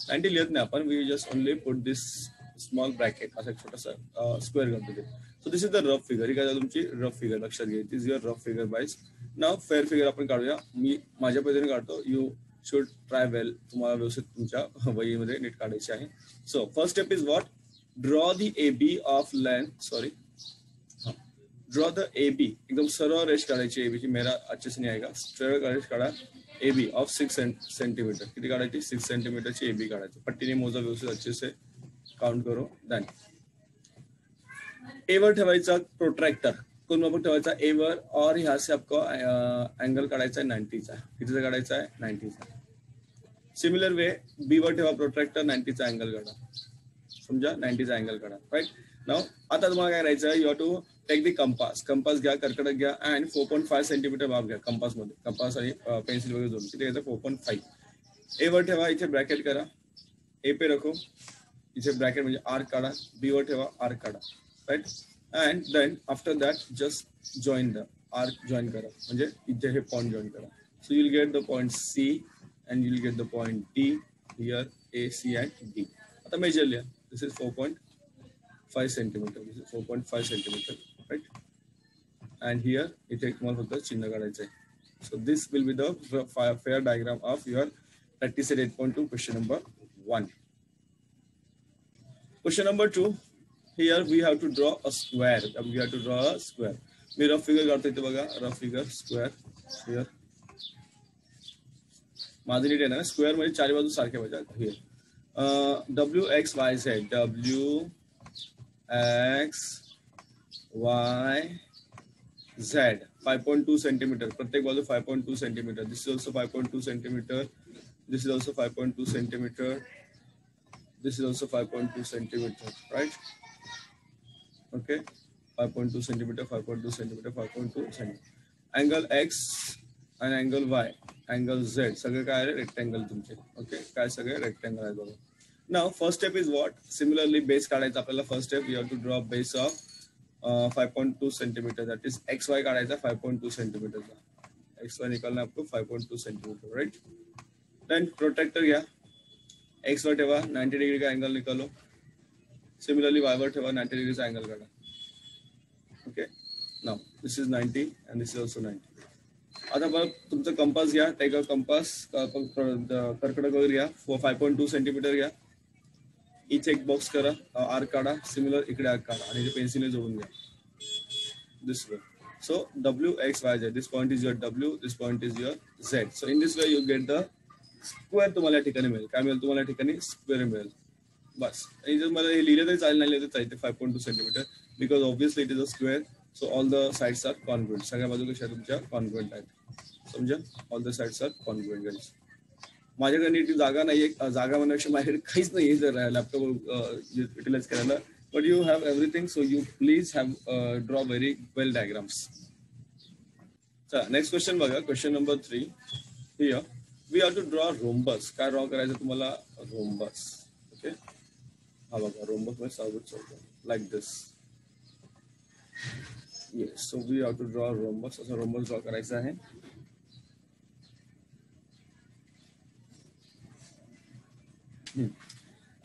लिहित नाही आपण, we just only put this small bracket, असा एक छोटासा square करतो ते. So this is the rough figure. ही काय तुमची रफ फिगर, लक्षात घ्या. This is your rough figure guys. Now fair figure आपण काढूया. मी माझ्या पद्धतीने काढतो. You should try well. तुम्हाला व्यवस्थित तुमच्या वहीमध्ये नीट काढायचे आहे. So first step is what? Draw the AB of length. Draw the AB. एकदम सरळ रेष काढायची AB ची. मेरा अच्छे से नहीं आएगा. सरळ रेष काढा. AB of 6 centimetre. किती काढायची? 6 सेंटीमीटरची AB काढायची. पट्टीने मोजा व्यवस्थित, अच्छे से काउंट करो. देन A वर ठेवायचा प्रोट्रॅक्टर. कोण वापर ठेवायचा? ए वर. और यहाँ से आपको एंगल काढायचा आहे 90चा. कितीचा काढायचा आहे? 90चा. सिमिलर वे बी वर ठेवा प्रोट्रॅक्टर, 90चा अँगल काढा. समजा? 90चा अँगल काढा, राईट? नाव आता तुम्हाला काय करायचं आहे, you have to take the compass घ्या, कर्कटक घ्या अँड 4.5 सेंटीमीटर माप घ्या कंपास मध्ये, कंपास आणि पेन्सिल वगैरे जोडून किती घ्यायचं 4.5. ए वर ठेवा, इथे ब्रॅकेट करा, ए पे रखो, इथे ब्रॅकेट म्हणजे आर्क काढा, बी वर ठेवा, आर्क काढा, right. And then after that just join the arc, join करा म्हणजे इथे हे पॉइंट जॉईन करा. So you will get the point C and you will get the point D here, A C and D. आता measure लिहा, this is 4.5 centimetre, this is 4.5 centimetre, right. And here इथे तुम्हाला फक्त चिन्ह काढायचं आहे. So this will be the fair diagram of your practice at 8.2 question number 1. Question number 2. Here we have to draw a square. We have to draw a square. मी rough figure काढतो इथे बघा, रफ फिगर स्क्वेअर हियर. माझं नीट आहे ना, square म्हणजे चारी बाजू सारखे पाहिजे. Here W X Y Z, W X Y Z 5.2 centimetre, प्रत्येक बाजू 5.2 centimetre. This is also 5.2 centimetre, this is also 5.2 centimetre, this is also 5.2 centimetre, right. Okay, 5.2 centimetre, 5.2 centimetre, 5.2 centimetre. Angle X आणि angle Y, angle Z सगळे काय आहे, rectangle तुमचे. Okay, काय सगळे rectangle आहे बघा. नाव first step is what, similarly base काढायचा आपल्याला. First step you have to draw base of 5.2 centimetre, that is X Y काढायचा 5.2 सेंटीमीटर का. एक्स वाई निकालना आपको 5.2 सेंटीमीटर, राइट. देन प्रोटेक्टर घ्या, एक्स वर ठेवा, 90 डिग्री का एंगल निकालो. सिमिलरली वाय वर ठेवा, 90 डिग्रीचा एंगल काढा. Okay, now this is 90 and this is also 90. आता बघ तुमचं कंपास घ्या, टेक अ कंपास, कर्कटक वगैरे घ्या, 5.2 सेंटीमीटर घ्या. इथे एक बॉक्स करा, आर्क काढा, सिमिलर इकडे आर्क काढा आणि पेन्सिलने जोडून घ्या. This way. So W X Y Z, this point is your W, this point is your Z. So in this way you get the square. तुम्हाला या ठिकाणी मिळेल, काय मिळेल तुम्हाला या ठिकाणी, स्क्वेअर मिळेल. बस. आणि जर मला हे लिहिलं तरी चालेल, नाही लिहिलं तरी चालते 5.2 centimetre, because obviously it is a square. So all the sides are congruent, सगळ्या बाजू कशा तुमच्या कॉन्ग्रुएंट आहेत, समजा. All the sides are congruent guys. माझ्याकडे नीट जागा नाहीये, जागा म्हणण्यापेक्षा माझ्याकडे काहीच नाहीये जर लॅपटॉप युटिलाइज करायला. But you have everything, so you please have draw very well diagrams. चला नेक्स्ट क्वेश्चन बघा, question number 3. Here we have to draw rhombus. काय ड्रॉ करायचं तुम्हाला, रोम्बस. ओके, हा बघा रोम्बस म्हणजे चौकोन, like this. Yes, so we have to draw rhombus. असं रोम्बस ड्रॉ करायचं आहे.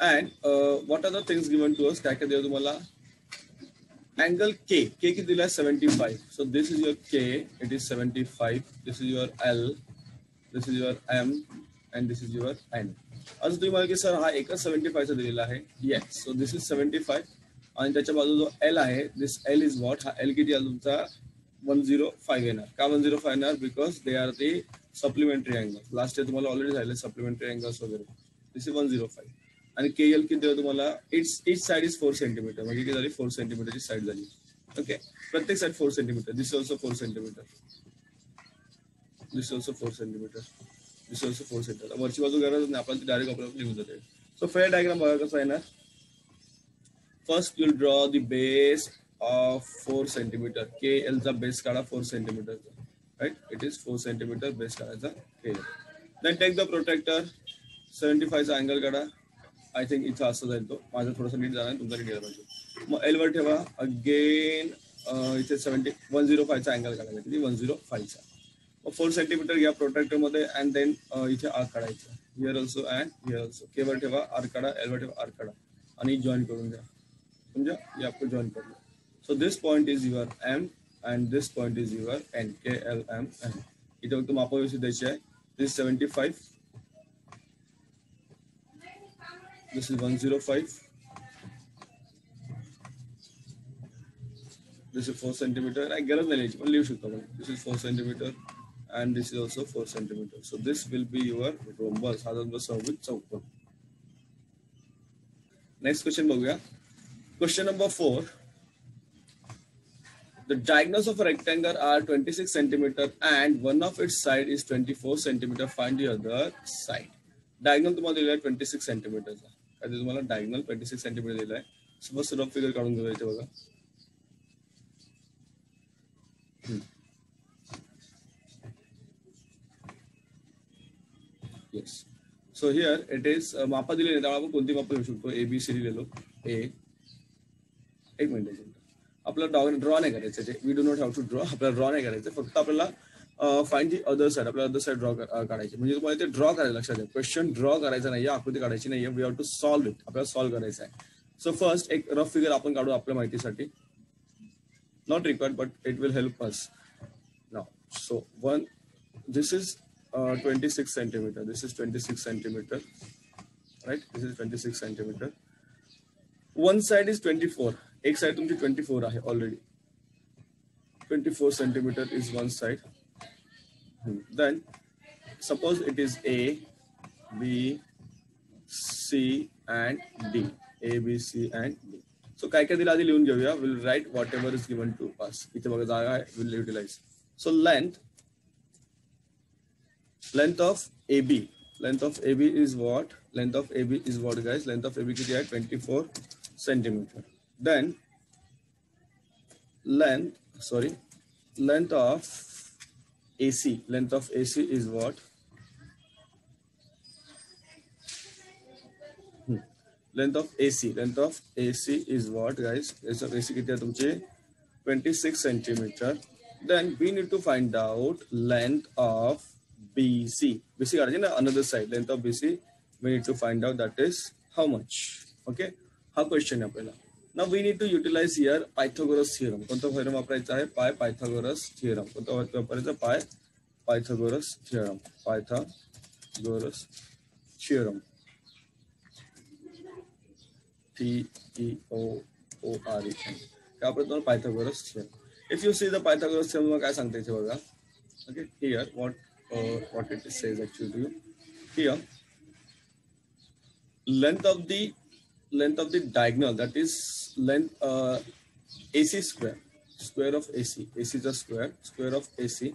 And what are the things given to us? काय काय दिलं तुम्हाला, अँगल के, के किती दिला 75. So this is your K, it is 75. This is your L, this is your M and this is your N. असं तुम्ही मला की सर हा एकच 75 चा दिलेला आहे. येस, सो दिस इज 75 आणि त्याच्या बाजू जो एल आहे, दिस एल इज व्हॉट, हा एल किती आला तुमचा 105 येणार. का 105 येणार, because they are the supplementary angle. Last year तुम्हाला ऑलरेडी झाले सप्लिमेंटरी अँगल्स वगैरे. दिस इज 105 आणि के एल किती दिलं तुम्हाला, इच साइड इज 4 सेंटीमीटर, म्हणजे किती झाली 4 सेंटीमीटरची साइड झाली. ओके, प्रत्येक side 4 centimetre. This also 4 centimetre, this also 4 centimetre, this also 4 centimetre. वरची बाजू गरज नाही, आपल्याला डायरेक्ट आपल्याला लिहून जाते. सो फेअर डायग्राम बघा कसं आहे ना. First you'll draw the base of 4 centimetre. K L चा बेस काढा 4 सेंटीमीटरचा, right. It is 4 centimetre base काढायचा K L. Then take the protractor, 75 चा अँगल काढा. आय थिंक इथं असं जाईल तो, माझं थोडंसं नीट जाणार, तुमचा नीट गेला पाहिजे. मग एल वर ठेवा, अगेन इथे 105 चा अँगल काढायचा, किती 105 चा. मग 4 सेंटीमीटर घ्या प्रोटेक्टर मध्ये अँड देन इथे आर्क काढायचं, here also and here also. के वर ठेवा, आर्क काढा, एल वर ठेवा, आर्क काढा आणि जॉईन करून द्या, समजा ये आपको जॉईन करून. So this point is your M and this point is your N, K L M N. इथे फक्त माप व्यवस्थित द्यायची आहे. This 75, this is 105, this is 4 centimeter. I गरज नाही लिहायची, पण लिहू शकतो आपण. This is 4 centimeter and this is also 4 centimeter. So this will be your rhombus. हा तुमचा समभुज चौकोन. नेक्स्ट क्वेश्चन बघूया. Question number 4. The diagonals of a rectangle are 26 centimeter and one of its side is 24 centimeter. Find the other side. Diagonal तुम्हाला दिलेला आहे 26 सेंटीमीटरचा. काय तुम्हाला डायगोनल 26 सेंटीमीटर दिला आहे. फर्स्ट रफ फिगर काढून घेऊया इथे बघा. Yes. So here it is मापा दिले नाही, त्यामुळे आपण कोणती मापा घेऊ शकतो. ABC लिहिलेलो. एक मिनिट आपल्याला ड्रॉ नाही करायचं. We do not have to draw. आपल्याला ड्रॉ नाही करायचं, फक्त आपल्याला फाइंड दी अदर साइड. आपल्याला अदर साइड ड्रॉ काढायची. म्हणजे तुम्हाला ते ड्रॉ करायला लक्षात द्या. क्वेश्चन ड्रॉ करायचा नाही, आकृती काढायची नाही. We have to solve it. आपल्याला सॉल्व करायचं आहे. सो फर्स्ट एक रफ फिगर आपण काढू आपल्या माहितीसाठी. Not required but it will help us now. So one, this is 26 centimeter. This is 26 centimeter, right? This is 26 centimeter. One side is 24. एक side तुमची 24 आहे already. 24 centimeter is one side. Then suppose it is A, B, C and D. A, B, C and D. So काय काय दिलं आधी लिहून घेऊया. We'll write whatever is given to us. इथे बघा जागा आहे. We'll utilize. So length of AB. Length of AB is what? Length of AB is what, guys? Length of AB किती आहे? 24 centimeter. Then length of AC. Length of AC is what? Length of AC. Length of AC is what, guys? Length of AC किती आहे तुमची? 26 centimeter. Then we need to find out length of BC. BC काढायची ना, another side. Length of BC we need to find out that is how much. Okay, हा question आहे आपल्याला. Now we need to utilize here Pythagoras theorem. कोणता theorem वापरायचा आहे? Pythagoras theorem. कोणता वापरायचा? Pythagoras theorem. Pythagoras theorem. TEOREM. काय वापरतो? Pythagoras theorem. If you see the Pythagoras theorem, काय सांगते इथे बघा. Okay, here what it says actually to you. Here length of the diagonal, that is length AC square of AC. AC is a square of AC.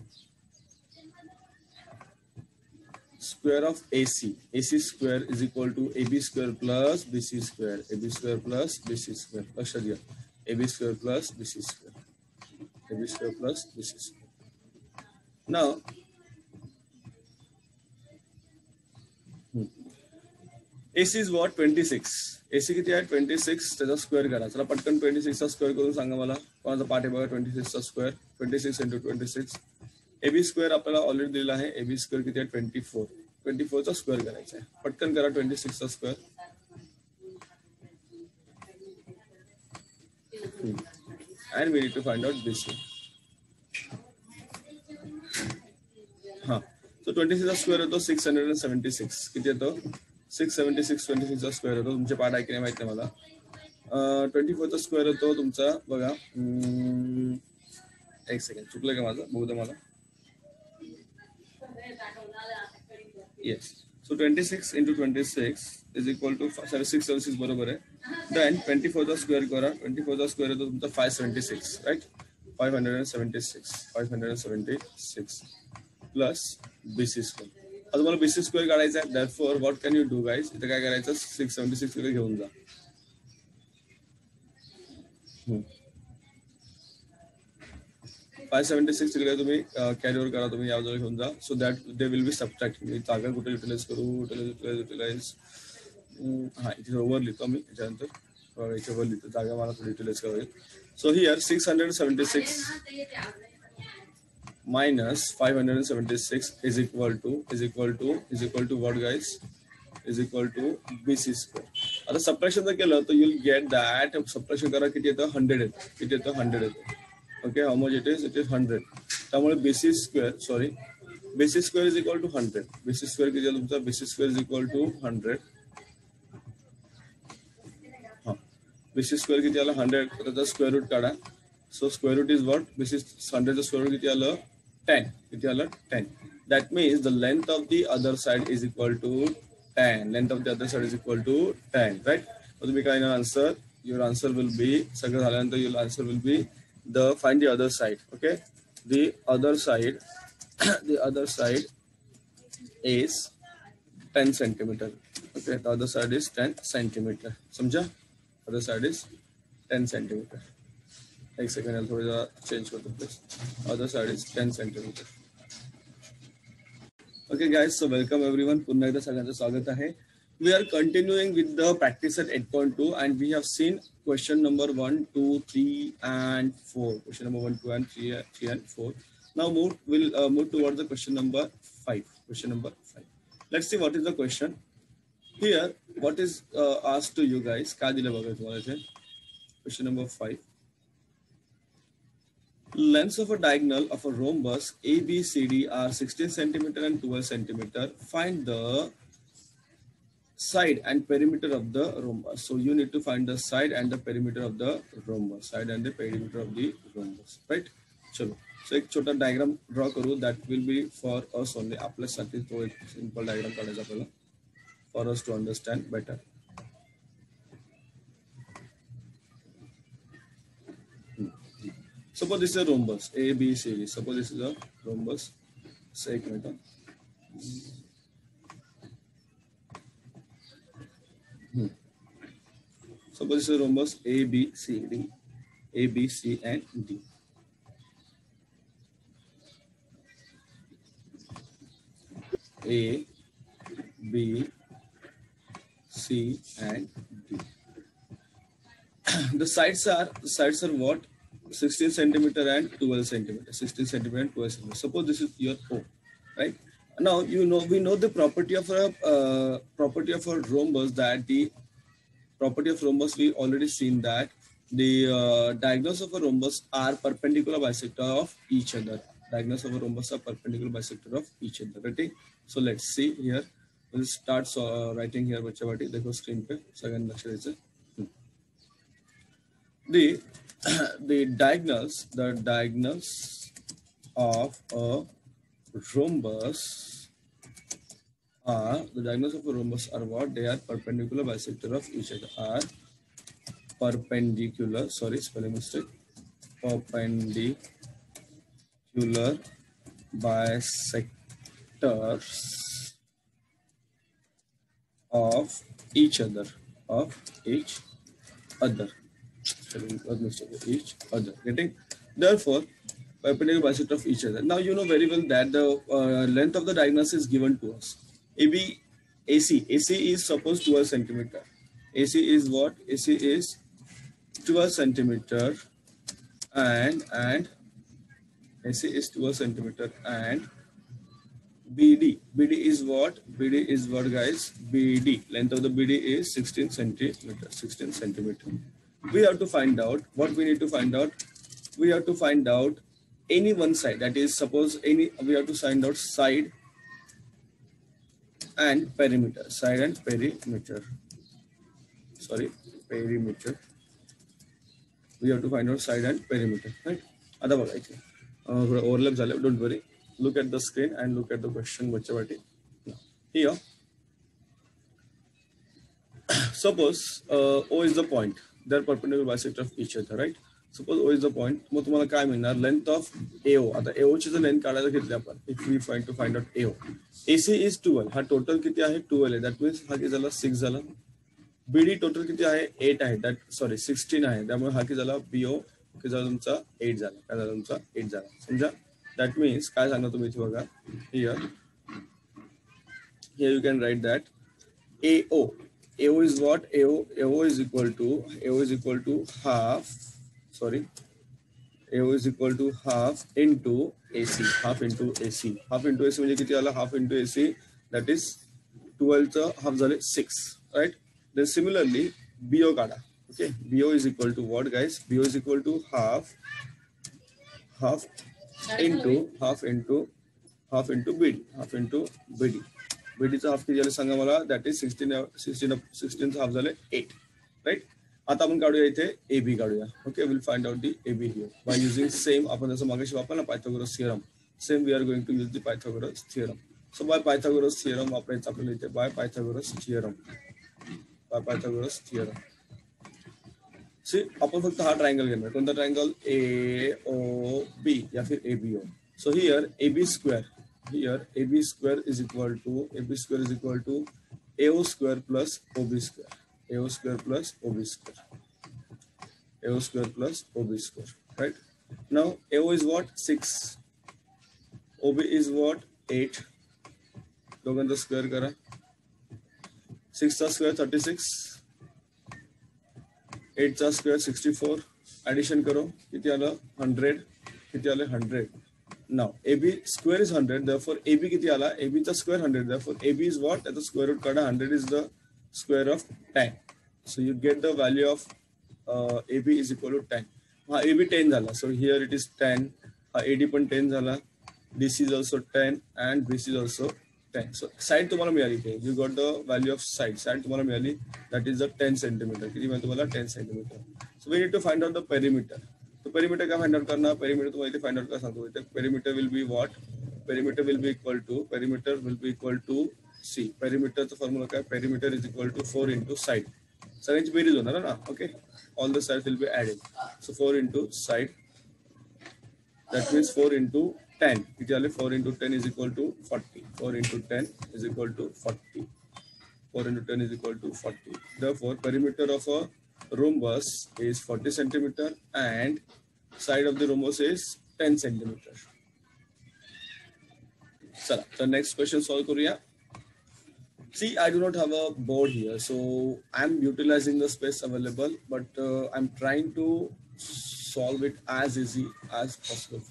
Square of AC. AC square is equal to AB square plus BC square. AB square plus BC square. लक्षात घ्या. AB square plus BC square. AB square plus BC square. Now AC is what? 26. AC किती आहे? 26. त्याचा square करा. चला पटकन 26 चा square करून सांगा मला. कोणाचा पाठ आहे बघा? 26 चा स्क्वेअर. 26 into 26. AB स्क्वेअर आपल्याला ऑलरेडी दिलेला आहे. AB स्क्वेअर किती आहे? 24. 24 चा स्क्वेअर करायचा आहे. पटकन करा 26 चा square. And we need to find out BC. हाँ, so 26 चा स्क्वेअर येतो 676. किती येतो? 676. 26 चा स्क्वेअर येतो. तुमचे पाठ आहे की नाही माहित नाही मला. 24 चा स्क्वेअर येतो तुमचा बघा. एक सेकंड, चुकलं का माझं? बघू दे मला. Yes. So 26 into 26 is equal to 676 बरोबर आहे. Then 24 चा स्क्वेअर करा. 24 चा स्क्वेअर येतो तुमचा 576, राईट? 576 plus BC square. आता तुम्हाला BC स्क्वेअर काढायचा आहे. Therefore what can you do, guys? इथे काय करायचं? 676 कडे घेऊन जा. 576 तिकडे तुम्ही कॅरी ओव्हर करा. तुम्ही याजवळ घेऊन जा. So that they will be subtract. मी जागा कुठे युटिलाइज करू? युटिलाइज हा इथे ओव्हर लिहितो मी. त्याच्यानंतर इथे वर लिहितो. जागा मला थोडी युटिलाइज करावी. So here 676 minus 576 is equal to what, guys? Is equal to BC square. आता सबट्रॅक्शन जर केलं तर you'll get that. सबट्रॅक्शन करा किती येतं? 100 येतं. किती येतं? 100 येतं. Okay, how much it is? It is 100. त्यामुळे BC square is equal to 100. BC square किती आहे तुमचा? BC square is equal to 100. हा, BC square किती आलं? 100. त्याचा स्क्वेअर रूट काढा. So square root is what? BC 100 चा स्क्वेअर रूट किती आलं? 10. किती आलं? 10. That means the length of the other side is equal to 10. Length of the other side is equal to 10, right? So तुम्ही काय answer? Your answer will be, सगळं झाल्यानंतर your answer will be find the other side. Okay, the other side is 10 centimeter. Okay, the other side is 10 centimeter. समझा? other side is 10 centimeter. एक second I'll थोड़ा change करतो please. Other side is 10 centimeter. Okay guys, so welcome everyone. पुन्हा एकदा सगळ्यांचं स्वागत आहे. We are continuing with the practice at 8.2 and we have seen question number 1, 2, 3 and 4. Question number 1, 2 and 3 and 4. Now we'll move towards the question number 5. Question number 5. Let's see what is the question. Here, what is asked to you guys? काय दिलं बघा तुम्हाला इथे? Question number 5. Lengths of a diagonal of a rhombus ABCD are 16 centimeter and 12 centimeter. Find the side and perimeter of the rhombus. So you need to find the side and the perimeter of the rhombus. Side and the perimeter of the rhombus. Right? चलो. So एक छोटा diagram draw करू. That will be for us only. आपल्यासाठी तो एक simple diagram काढायचा आपल्याला. For us to understand better. Suppose this is a rhombus A, B, C, D. Suppose this is a rhombus. Say एक minute. Suppose this is a rhombus A, B, C, D. A, B, C, and D. A, B, C, and D. The sides are what? 16 centimeter and 12 centimeter. 16 centimeter and 12 centimeter. Suppose this is your O, right? Now we know the property of a rhombus, that the property of rhombus we already seen that the diagonals of a rhombus are perpendicular bisector of each other. Diagonals of a rhombus are perpendicular bisector of each other. Right? So let's see here. We'll start writing here. बच्चा बाटी देखो screen पे सगळ्यांना लक्ष द्यायचं. The diagonals of a rhombus are what? They are perpendicular bisector of each other. Are perpendicular. Sorry, spelling mistake. Perpendicular bisectors of each other. Each other. Getting? Therefore, perpendicular bisector of each other. Now you know very well that the length of the diagonals is given to us. AC is suppose 12 centimeter. AC is what? AC is 12 centimeter and AC is 12 centimeter and BD is what? BD is what, guys? BD. Length of the BD is 16 centimeter. 16 centimeter. We have to find out what we need to find out. We have to find out any one side. That is, suppose we have to find out side and perimeter. Side and perimeter. Sorry, perimeter. We have to find out side and perimeter. Right? Other overlap. Don't worry. Look at the screen and look at the question. Here, suppose O is the point. They are perpendicular bisector of each other, right? Suppose O is the point. मग तुम्हाला काय मिळणार? Length of AO. आता AO ची जर length काढायला घेतली आपण, if we find to find out AO. AC is 12. हा टोटल किती आहे? 12 आहे. That means हा किती झाला? 6 झाला. BD टोटल किती आहे? 8 आहे. That sorry 16 आहे. त्यामुळे हा किती झाला? BO किती झाला तुमचा? 8 झाला. काय झाला तुमचा? 8 झाला. समजा? That means काय सांगणार तुम्ही इथे बघा. Here you can write that AO is what? AO is equal to half. Sorry, AO is equal to half into AC. Half into AC. Half into AC म्हणजे किती आला? Half into AC. That is 12 चा half झाले 6. Right? Then similarly BO काढा. Okay. BO is equal to what, guys? BO is equal to half into BD. Half into BD. BD चा half किती झाले सांगा मला? That is 16 चा half झाले 8. Right? आता आपण काढूया इथे AB काढूया. Okay, we'll find out the AB here by using same आपण जसं मागाशी वापरला Pythagoras theorem. Same we are going to use the Pythagoras theorem. So by Pythagoras theorem वापरायचं आपल्याला इथे by Pythagoras theorem. See, आपण फक्त हा ट्रायंगल घेणार. कोणता ट्रायंगल? AOB या फिर ABO. So here AB square. Here AB square is equal to AO square plus OB square. AO square plus OB square. AO square plus OB square, right? Now AO is what? 6. OB is what? 8. दोघांचा square करा. 6 चा square 36, 8 चा square 64. Addition करो, किती आलं? 100. किती आलं? 100. Now AB square is 100, therefore AB किती आला? AB चा square 100, therefore AB is what? त्याचा स्क्वेअर रूट काढा. 100 is the square of 10. So you get the value of AB is equal to 10. हा AB 10 झाला, so here it is 10. हा AD पण 10 झाला. BC is also 10 and BC is also 10. So side तुम्हाला मिळाली ते. You got the value of side. Side तुम्हाला मिळाली, that is the 10 centimeter. किती मिळाली तुम्हाला? 10 centimeter. So we need to find out the perimeter. तो perimeter का find out करना? Perimeter तुम्हाला इथे find out का सांगतो. इथे perimeter will be what? Perimeter will be equal to C. Perimeter चा फॉर्म्युला काय? Perimeter is equal to 4 into side. सगळ्यांची बेरीज होणार ना? Okay. All the sides will be added. So 4 into side. That means 4 into 10. 4 into 10 is equal to 40. 4 into 10 is equal to 40. 4 into 10 is equal to 40. Therefore, perimeter of a rhombus is 40 centimeter and side of the rhombus is 10 centimeter. So, the next question solve Korea. See, I do not have a board here, so I'm utilizing the space available, but I'm trying to solve it as easy as possible.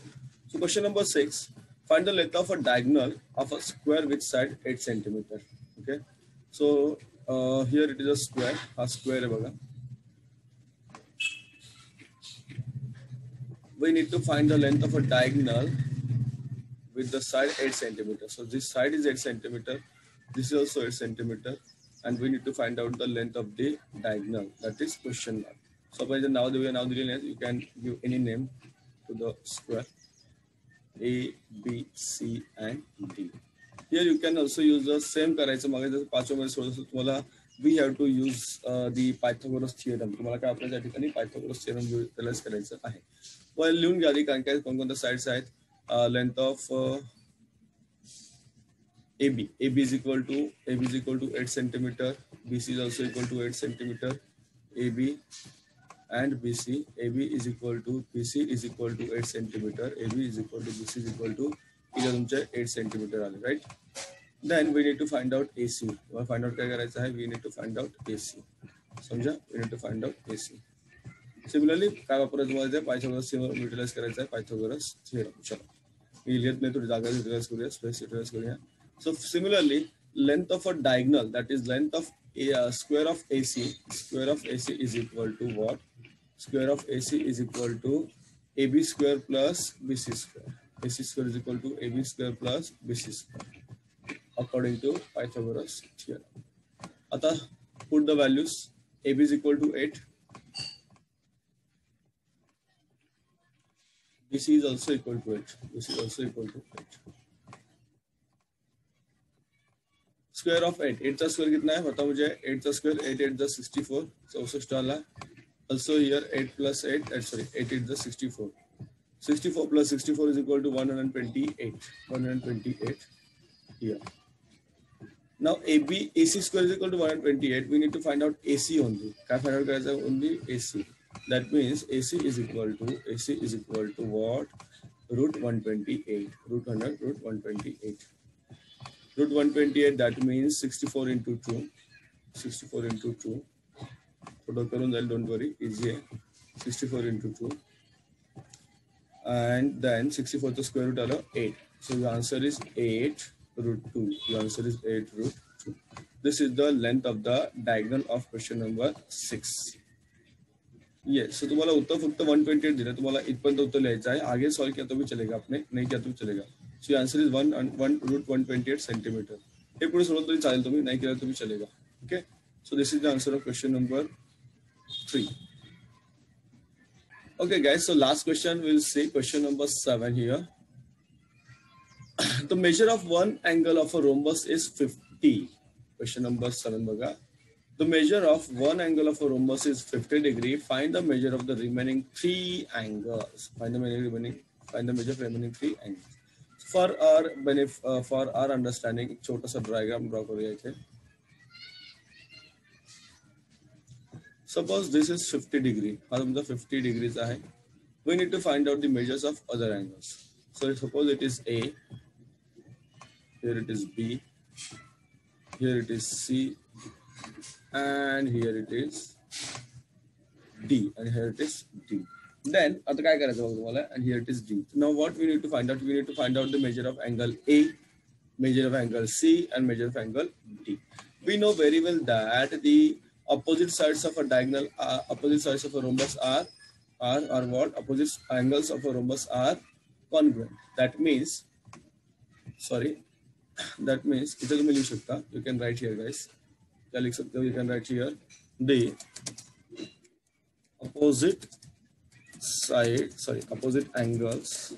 So question number 6, find the length of a diagonal of a square with side 8 centimeter. Okay, so here it is a square, we need to find the length of a diagonal with the side 8 centimeter. So this side is 8 centimeter, this is also 8 centimeter, and we need to find out the length of the diagonal. That is question mark. So now you can give any name to the square. A, B, C, and D. Here you can also use the same करायचं. मागे पाचव्या सोडवलं तुम्हाला we have to use the Pythagoras theorem. तुम्हाला काय आपल्या ठिकाणी Pythagoras theorem utilise करायचं आहे. well लिहून घ्या आधी, कारण काय कोणकोणत्या साइड्स आहेत. Length of AB is equal to 8 centimeter. BC is also equal to 8 centimeter. AB and BC. AB is equal to BC is equal to 8 centimeter. AB is equal to BC is equal to 8 centimeter. Right? Then we need to find out AC. Find out we need to find out AC. समझा? We need to find out AC. Similarly, काय वापरायचं तुम्हाला Pythagoras theorem utilize करायचा आहे. Pythagoras theorem. चलो. मी लिहित नाही, थोडी जागा utilize करूया, space utilize करूया. So similarly, length of a diagonal, that is length of a square of AC. Square of AC is equal to what? Square of AC is equal to AB square plus BC square. AC square is equal to AB square plus BC square, according to Pythagoras theorem. Ata put the values. AB is equal to 8. BC is also equal to 8. BC is also equal to 8. Square of 8. 8 का square कितना है बताओ मुझे. 8 का square 8 8 the 64. 64 डाला. Also here 8 plus 8. Sorry, 8 8 the 64. 64 plus 64 is equal to 128. 128 here. Now AC square is equal to 128. We need to find out AC only. Can find out guys only AC. That means AC is equal to what? Root 128. Root 100. Root 128. Root 128. That means 64 into 2. 64 into 2. Don't worry. Easy. 64 into 2. And then 64 to square root of 8. So the answer is 8 root 2. The answer is 8 root 2. This is the length of the diagonal of question number 6. Yes. So तुम्हाला उत्तर फक्त 128 दिला. तुम्हाला इथपर्यंत उत्तर लिहायचं आहे. आगे solve किया तो भी चलेगा, आपने नहीं किया तो भी चलेगा. So the answer is 1 root 128 centimeter. हे पुढे सोडवलं तरी चालेल, तुम्ही नाही केलं तो भी चलेगा. Okay. So this is the answer of question number 3. Okay guys, so last question we'll see question number 7 here. The measure of one angle of a rhombus is 50. Question number 7 baga. The measure of one angle of a rhombus is 50 degree. Find the measure of the remaining 3 angles. Find the measure of remaining 3 angles. For our understanding, छोटा सा diagram draw करिए इथे. Suppose this is 50 degree. हा तुमचा 50 degrees आहे. We need to find out the measures of other angles. So suppose it is A, here it is B, here it is C, and here it is D, and here it is D. Then आता काय करायचं बघा तुम्हाला, and here it is D. Now what we need to find out? We need to find out the measure of angle A, measure of angle C, and measure of angle D. We know very well that the opposite sides of a diagonal, opposite sides of a rhombus are what? Opposite angles of a rhombus are congruent. That means, sorry, that means इथे तुम्ही लिहू शकता. You can write here, guys. क्या लिख सकते हो? You can write here the opposite side, sorry, opposite angles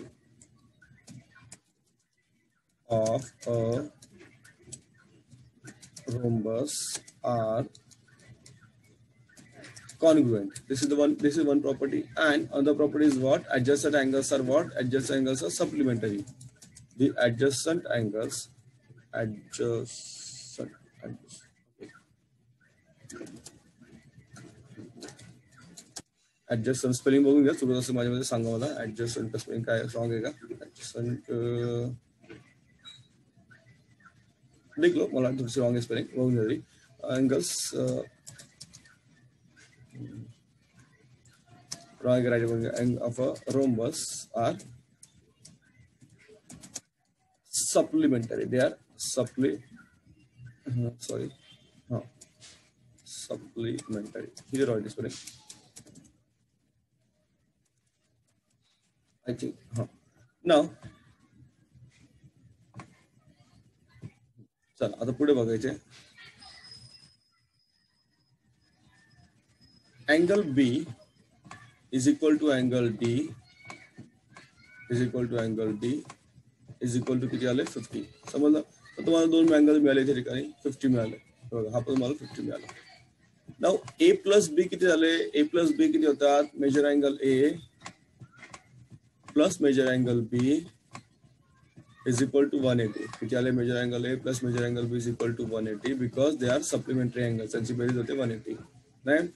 of a rhombus are congruent. This is the one. This is one property, and another property is what? Adjacent angles are what? Adjacent angles are supplementary. The adjacent angles, adjacent spelling बघून घ्या. चुकत असेल माझ्यामध्ये सांगा मला. Adjacent spelling काय wrong आहे का? Adjacent देख लो, मला थोडीशी रॉंग स्पेलिंग बघून घ्यावी. Angles of a rhombus are supplementary. They are supplementary. Here it is spelling. I think. Now, चल आता पुढे बघायचे. Angle B is equal to angle D is equal to angle D is equal to किती आले 50. समजलं. तर तुम्हाला दोन अँगल मिळाले इथे ठिकाणी 50 मिळाले. बघा हा पण तुम्हाला 50 मिळाला. नाउ A plus B किती झाले? A plus B किती होतात? Measure angle A plus measure angle B is equal to 180. किती आले? Measure angle A plus measure angle B is equal to 180 because they are supplementary angles. त्यांची berries होते 180. Right?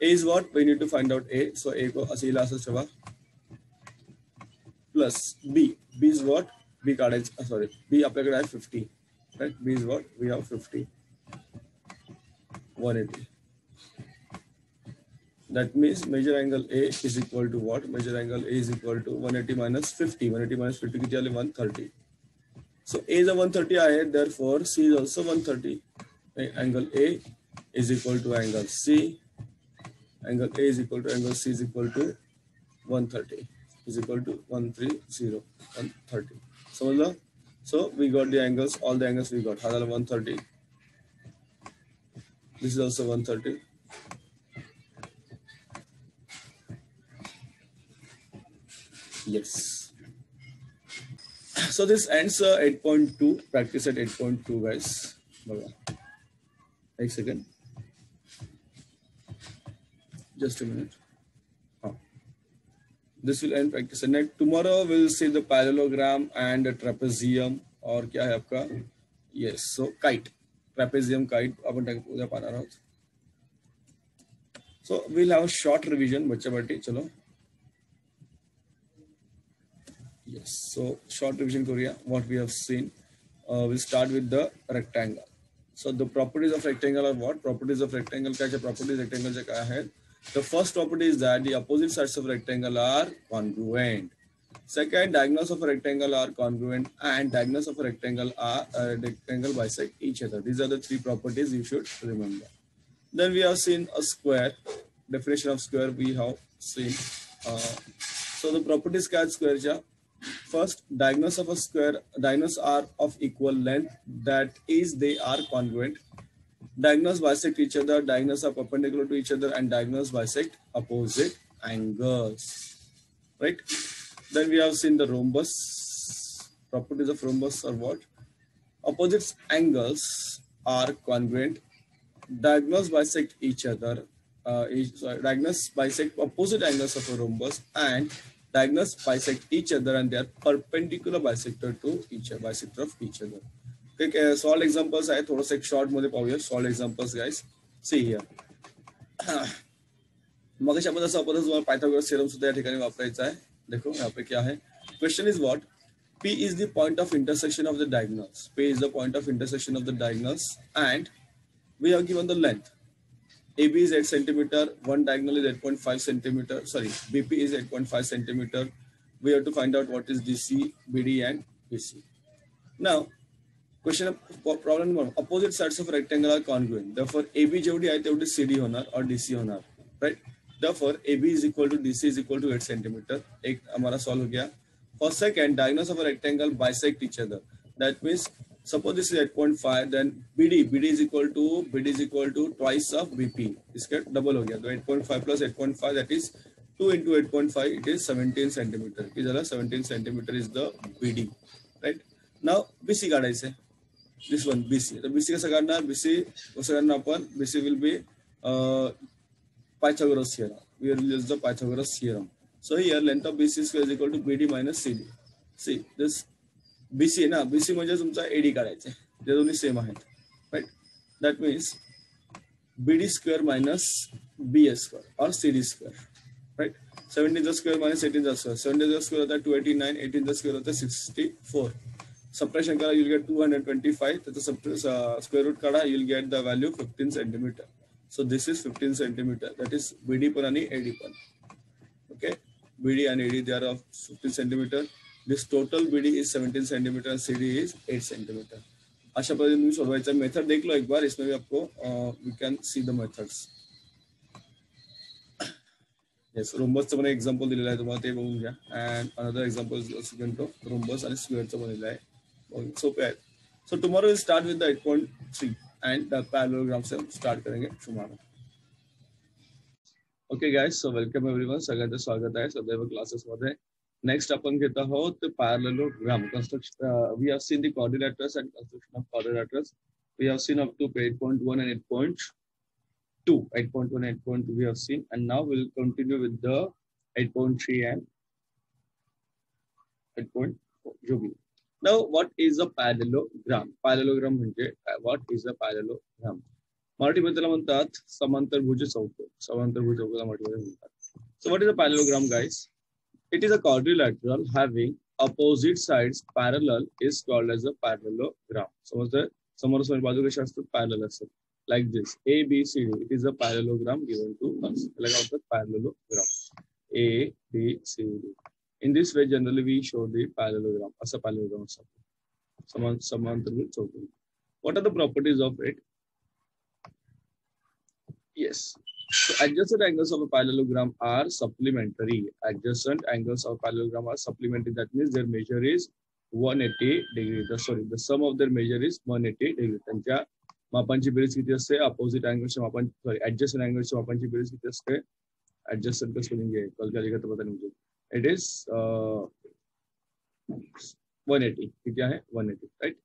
A is what? We need to find out A. So A को असे इला असं ठेवा. Plus B. B is what? B काढायचं. Sorry. B आपल्याकडे आहे 50. Right? B is what? We have 50. 180. That means measure angle A is equal to what? Measure angle A is equal to 180 minus 50. 180 minus 50 किती आले? 130. So A is a 130 आहे. Therefore C is also 130. Angle A is equal to angle C. Angle A is equal to angle C is equal to 130. Is equal to 130. 130. So we got the angles. All the angles we got. हा झाला 130. This is also 130. Yes. So this ends 8.2. Practice at 8.2, guys. One second. Just a minute. This will end practice. And next tomorrow we'll see the parallelogram and the trapezium. और क्या है आपका? Yes. So kite. Trapezium kite. अपन उधर पाना रहा. So we'll have a short revision. बच्चा बच्ची चलो. Yes. So short revision Korea. What we have seen. We'll start with the rectangle. So the properties of rectangle are what? Properties of rectangle. क्या क्या properties rectangle से क्या है? The first property is that the opposite sides of rectangle are congruent. Second, diagonals of a rectangle are congruent, and diagonals of a rectangle bisect each other. These are the three properties you should remember. Then we have seen a square. Definition of square we have seen. So the properties क्या square ja? First, diagonals of a square, diagonals are of equal length. That is, they are congruent. Diagonals bisect each other, diagonals are perpendicular to each other, and diagonals bisect opposite angles. Right? Then we have seen the rhombus. Properties of rhombus are what? Opposite angles are congruent. Diagonals bisect each other. Diagonals bisect opposite angles of a rhombus, and diagonals bisect each other, and they are perpendicular bisector to each other, bisector of each other. Okay, solved examples आहे थोडंसं एक short मध्ये पाहूया. Solved examples, guys. See here. मग आपण जसं तुम्हाला Pythagoras theorem सुद्धा या ठिकाणी वापरायचा आहे. देखो यहाँ पे क्या है, question is what, P is the point of intersection of the diagonals. P is the point of intersection of the diagonals, and we have given the length. AB is 8 centimeter. One diagonal is 8.5 centimeter. Sorry, BP is 8.5 centimeter. We have to find out what is DC, BD, and BC. Now, question problem number one. Opposite sides of a rectangle are congruent. Therefore, AB जेवढी आहे तेवढी CD होणार और DC होणार, right? Therefore, AB is equal to DC is equal to 8 centimeter. एक हमारा solve हो गया. For second, diagonals of a rectangle bisect each other. That means, suppose this is 8.5, then BD is equal to twice of BP. इसका double हो गया. तो 8.5 plus 8.5, that is 2 into 8.5, it is 17 centimeter. कि जरा 17 centimeter is the BD, right? Now BC काढायचे. This one BC. तो BC कसं काढणार? BC कसं काढणार आपण? BC will be Pythagoras theorem. We will use the Pythagoras theorem. So here length of BC square is equal to BD minus CD. See this BC ना, BC म्हणजे तुमचा AD काढायचे. ते दोन्ही सेम आहेत, right? That means BD square minus BS square or CD square, right? 17 square minus 18 square. 17 square होता है 289, 18 square होता है 64. Subtraction करा, you'll get 225. त्याचा square root काढा, you'll get the value 15 centimeter. So this is 15 centimeter. That is BD पण आणि AD पण. Okay, BD and AD, they are of 15 centimeter. This total BD is 17 centimeter and CD is 8 centimeter. अशा पद्धतीने तुम्ही सोडवायचा. Method देख लो एक बार, इसमें भी आपको we can see the methods. Yes, rhombus पण example दिलेला आहे तुम्हाला, ते बघून घ्या. And another example is also going to rhombus आणि square चं बनलेलं आहे. सोपे आहे. So tomorrow we'll start with the 8.3 and the parallelogram से start करेंगे tomorrow. Okay guys, so welcome everyone. सगळ्यांचं स्वागत आहे सदैव क्लासेस मध्ये. नेक्स्ट आपण घेत आहोत parallelogram construction. We have seen the quadrilaterals and construction of quadrilaterals. We have seen up to 8.1 and 8.2. 8.1 and 8.2 we have seen, and now we'll continue with the 8.3 and 8.4 जो भी. Now what is a parallelogram? Parallelogram म्हणजे what is a parallelogram? मराठीमध्ये त्याला म्हणतात समांतरभुज चौकोन. समांतरभुज चौकोनाला मराठीमध्ये म्हणतात. So what is a parallelogram, guys? It is a quadrilateral having opposite sides parallel is called as a parallelogram. समजतं? समोर बाजू कशा असतात? Parallel असतात. Like this, A, B, C, D. It is a parallelogram given to us. त्याला काय म्हणतात? Parallelogram. A, B, C, D. In this way, generally we show the parallelogram. असा parallelogram असतो. समांतरभुज चौकोन. What are the properties of it? Yes. So adjacent angles of a parallelogram are supplementary. Adjacent angles of parallelogram are supplementary. That means their measure is 180 degree. The sum of their measure is 180 degree. त्यांच्या मापांची berries किती असते? Opposite अँगलच्या मापांची, sorry, adjacent अँगलच्या मापांची berries किती असते? Adjacent कसं लिहिंगे? कल का लिखा तो पता नहीं मुझे. It is 180. किती आहे? 180, right?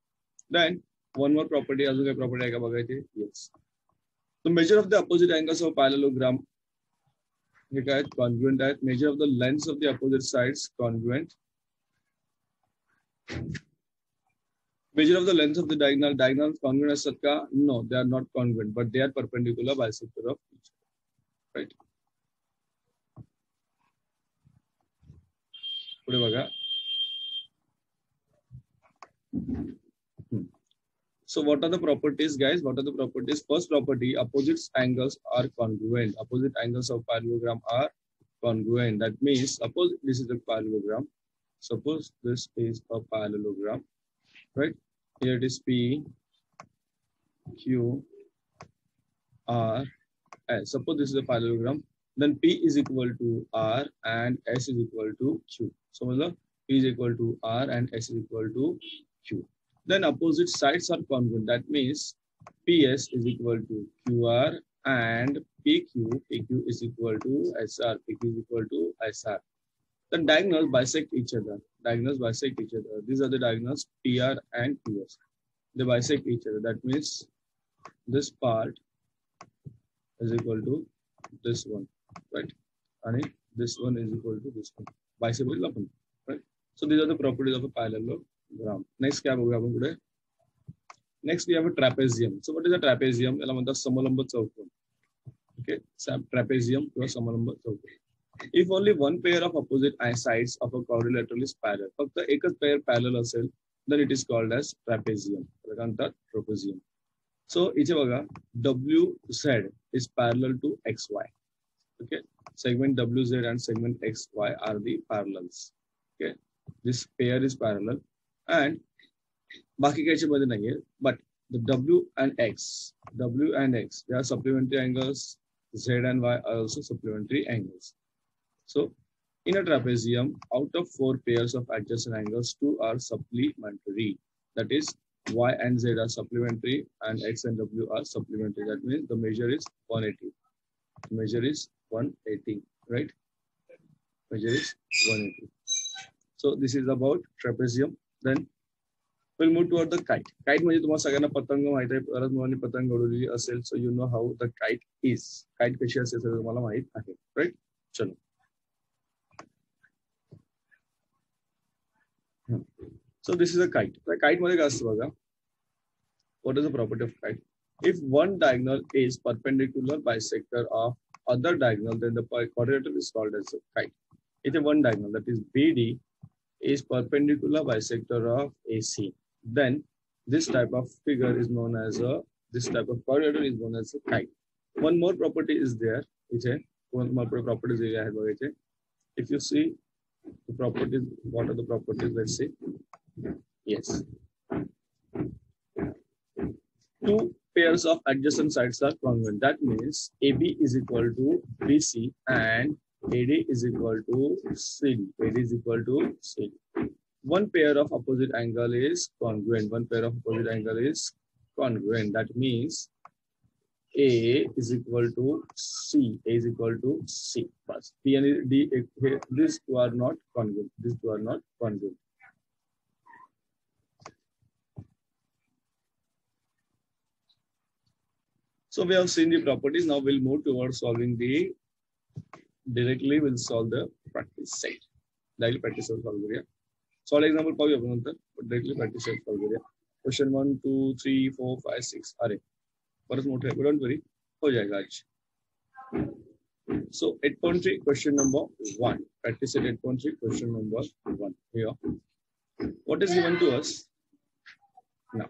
Then one more property. अजून काय प्रॉपर्टी आहे का बघायची? Yes. The measure of the opposite angles of parallelogram हे काय congruent आहेत. Measure of the lengths of the opposite sides congruent. Measure of the length of the diagonal congruent असतात का? No, they are not congruent, but they are perpendicular bisector of each other, right? पुढे बघा. So what are the properties, guys? What are the properties? First property, opposite angles are congruent. Opposite angles of parallelogram are congruent. That means, suppose this is a parallelogram. Suppose this is a parallelogram, right? Here it is P, Q, R, S. Suppose this is a parallelogram. Then P is equal to R and S is equal to Q. So P is equal to R and S is equal to Q. Then opposite sides are congruent. That means PS is equal to QR and PQ is equal to SR. PQ is equal to SR. The diagonals bisect each other. Diagonals bisect each other. These are the diagonals PR and PS. They bisect each other. That means this part is equal to this one, right? And this one is equal to this one. Bisect, right? So these are the properties of a parallelogram. Next क्या बघूया आपण पुढे. Next we have a trapezium. So what is a trapezium? याला म्हणतात समलंब चौकोन. Okay trapezium किंवा समलंब चौकोन. If only one pair of opposite sides of a quadrilateral is parallel, फक्त एकच पेअर पॅरल असेल then it is called as trapezium. Trapezium. So इथे बघा WZ is parallel to XY. Okay, segment WZ and segment XY are the parallels. Okay, this pair is parallel and बाकी काहीच्या मध्ये नाहीये, but the W and X, they are supplementary angles. Z and Y are also supplementary angles. So in a trapezium, out of 4 pairs of adjacent angles, 2 are supplementary. That is, Y and Z are supplementary and X and W are supplementary. That means the measure is 180. Measure is 180, right? Measure is 180. So this is about trapezium. Then we'll move toward the kite. Kite म्हणजे तुम्हाला सगळ्यांना पतंग माहित आहे, परत मुलांनी पतंग उडवलेली असेल, so you know how the kite is. Kite कशी असेल ते तुम्हाला माहित आहे, right? चलो. So this is a kite. The kite मध्ये काय असतं बघा. What is the property of kite? If one diagonal is perpendicular bisector of other diagonal, then the quadrilateral is called as a kite. If one diagonal, that is BD, is perpendicular bisector of AC, then this type of figure is known as this type of quadrilateral is known as a kite. One more property is there. One more property is there. If you see the properties, what are the properties? Let's see. Yes. 2 pairs of adjacent sides are congruent. That means AB is equal to BC and AD is equal to CD. AD is equal to CD. One pair of opposite angle is congruent. One pair of opposite angle is congruent. That means A is equal to C. A is equal to C. But D and D, these two are not congruent. These two are not congruent. So we have seen the properties. Now we'll move towards solving the directly. We'll solve the practice set. Directly practice set solve करूया. Solve example पाहूया आपण नंतर. But directly practice set solve करूया. Question 1, 2, 3, 4, 5, 6. अरे परत मोठे आहे. Don't worry. हो जाएगा आज. So 8.3 question number 1. Practice set 8.3 question number 1. Here. What is given to us? Now.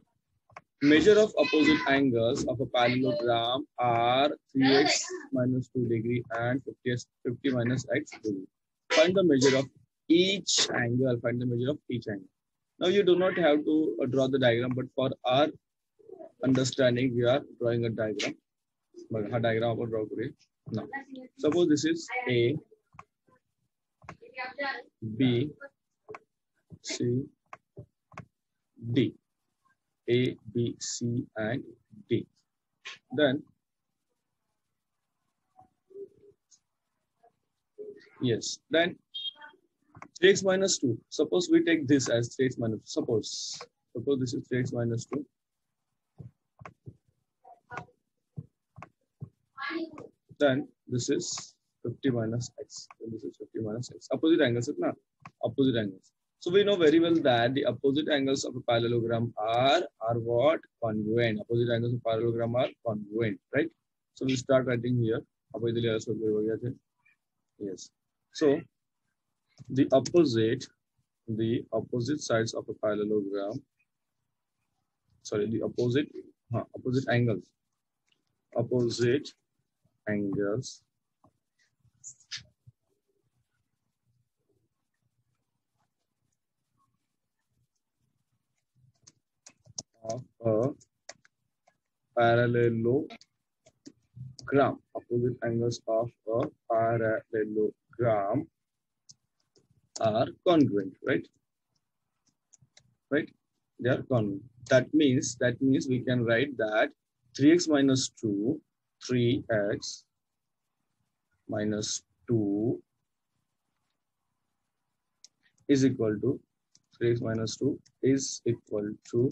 Measure of opposite angles of a parallelogram are 3x minus 2 degree and 50 minus x degree. Find the measure of each angle. Find the measure of each angle. Now you do not have to draw the diagram, but for our understanding, we are drawing a diagram. But how diagram आपण draw करूया. Now, suppose this is A, B, C, D. A, B, C, and D. Then, yes, then 3x minus 2. Suppose we take this as 3x minus 2. Suppose this is 3x minus 2. Then this is 50 minus x. Then this is 50 minus x. Opposite angles, na? Opposite angles. So we know very well that the opposite angles of a parallelogram are what? Congruent. Opposite angles of parallelogram are congruent, right? So we start writing here. Yes. So the opposite sides of a parallelogram. Sorry, the opposite angles. Opposite angles of a parallelogram. Opposite angles of a parallelogram are congruent, right? Right? They are congruent. That means we can write that 3x minus 2, 3x minus 2 is equal to 3x minus 2 is equal to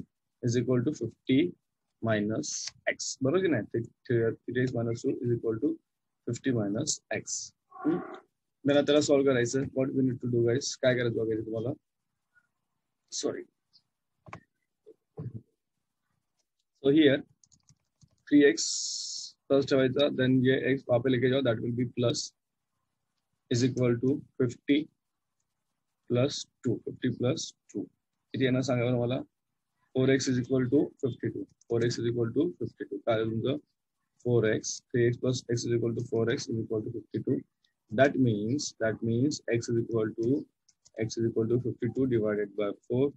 50 minus x. बरोबर की नाही? 3x minus 2 is equal to 50 minus x. Then त्याला solve करायचं. What we need to do, guys? काय करायचं बघायचं तुम्हाला? Sorry. So here 3x plus ठेवायचा, देन जे एक्स वापस लेके जाओ that will be plus is equal to 50 plus 2, 50 plus 2 किती येणार सांगा बरं मला. 4x is equal to 52, 4x is equal to 52. काय तुमचं 4x, 3x plus x is equal to 4x is equal to 52. That means x is equal to 52 divided by 4.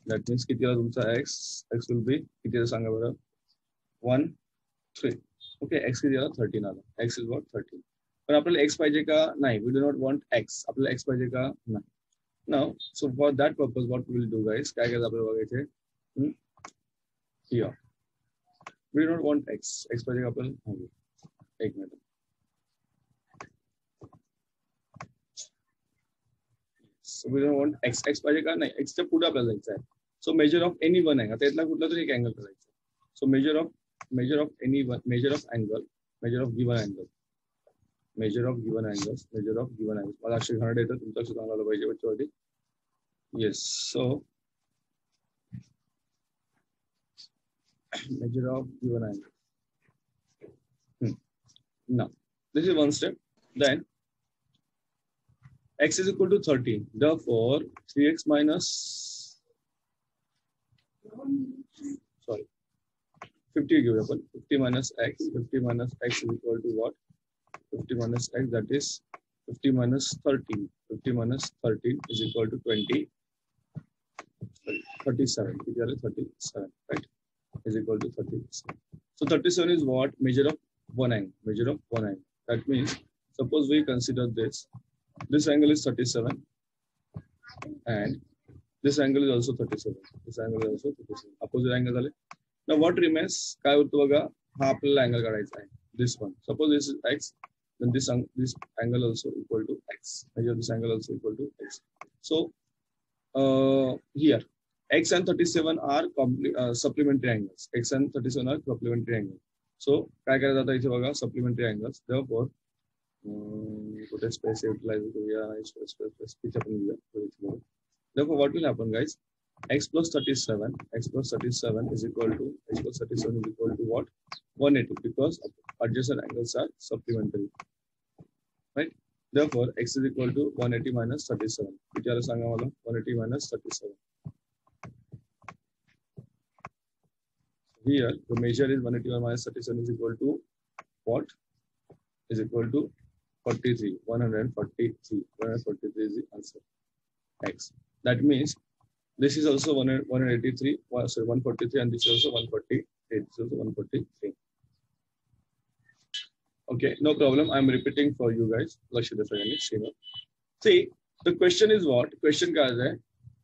That means किती आला तुमचा x will be किती आला सांगा बरं 1 3. Okay, x किती आला 13 आला. x is what 13. पण आपल्याला x पाहिजे का नाही, we do not want x. आपल्याला x पाहिजे का नाही. Now so for that purpose what we will do guys, काय करायचं आपल्याला बघायचे here. We do not want x. x पाहिजे का आपल्याला, एक minute. So we don't want x. x पाहिजे का नाही, x च्या पुढे आपल्याला जायचं आहे. So measure of any one angle, आता इथला कुठला तरी एक अँगल करायचा. So measure of any one, measure of given angle, measure of given angles. मला अक्षर घाण येतं, तुमचं अक्षर चांगलं आलं पाहिजे बच्चों. Yes, so measure of given angle. Now this is one step. Then x is equal to 13. Therefore 3x minus 50 give up 50 minus x. 50 minus x is equal to what? 50 minus x, that is 50 minus 13. 50 minus 13 is equal to 37. 37, right? Is equal to 37. So 37 is what? Measure of one angle. That means suppose we consider this. This angle is 37 and this angle is also 37. Opposite angle. Now what remains? काय होतं बघा, हा आपल्याला angle काढायचा आहे. This one. Suppose this is x, then this angle also equal to x. Measure this angle also equal to x. So here x and 37 are supplementary angles. x and 37 are supplementary angles. So काय करायचं आता इथे बघा, supplementary angles. Therefore कुठे space utilize करूया, space किती आपण घेऊया. Therefore what will happen guys? X plus 37 is equal to what? 180, because adjacent angles are supplementary, right? Therefore x is equal to 180 minus 37. किती आलं सांगा मला, 180 minus 37. Here the measure is 180 minus 37 is equal to what? Is equal to 43. 143 is the answer. X. That means this is also 143, sorry 143, and this is also 148. This is also 143. Okay, no problem. I'm repeating for you guys. See, the question is what? Question ka hai?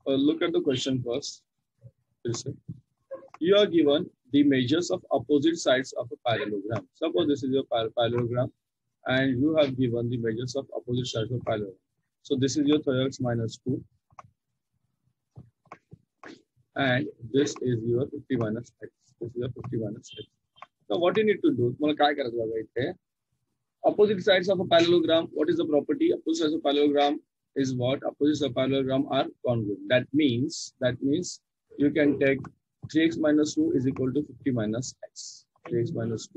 Look at the question first. You are given the measures of opposite sides of a parallelogram. Suppose this is your parallelogram, and you have given the measures of opposite sides of a parallelogram. So this is your 3x minus 2. And this is your 50 minus x. Now what you need to do? Opposite sides of a parallelogram. What is the property? Opposite sides of a parallelogram is what? Opposite sides of a parallelogram are congruent. That means you can take 3x minus 2 is equal to 50 minus x. 3x minus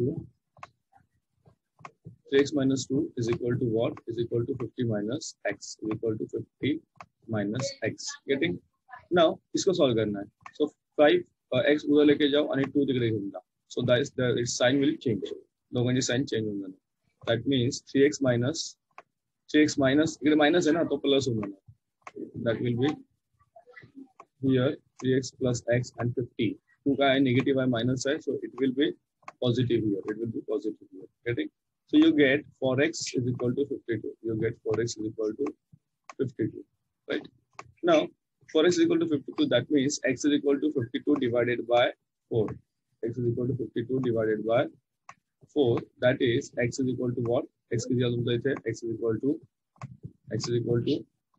2 is equal to what? Is equal to 50 minus x. Is equal to 50 minus x. Getting? Now इसको solve करना है. So 5 x उधर लेके जाओ आणि 2 तिकडे घेऊन जा. So that is its sign will change. दोघांचे sign change होऊन जाणार. That means 3x minus इकडे minus है ना, तो plus होऊन जाणार. That will be here 3x plus x and 50. 2 का है negative है minus है, so it will be positive here. Getting? So you get 4x is equal to 52. Right? Now 4x is equal to 52. That means x is equal to 52 divided by 4. X is equal to 52 divided by 4. That is x is equal to what? X is equal to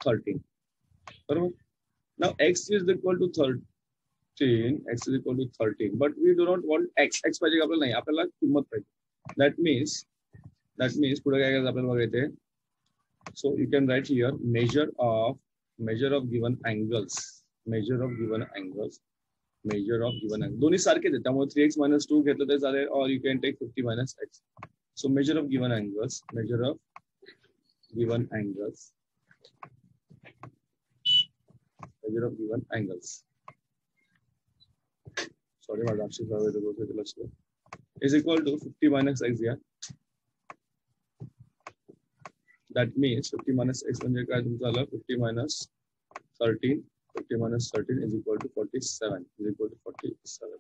13. Now x is equal to 13. But we do not want x. X पाहिजे आपल्याला नाही, आपल्याला किंमत पाहिजे. That means पुढे काय करायचं आपल्याला बघायचं. So you can write here measure of given angles. measure of given angle. दोन्ही सारखेच आहे त्यामुळे 3x minus 2 घेतलं तर चालेल, or you can take 50 minus x. So measure of given angles, measure of given angles, measure of given angles. Sorry, my last is equal to 50 minus x here. That means 50 minus x म्हणजे काय तुमचं आलं 50 minus 13. 50 minus 13 is equal to 47. Is equal to 47.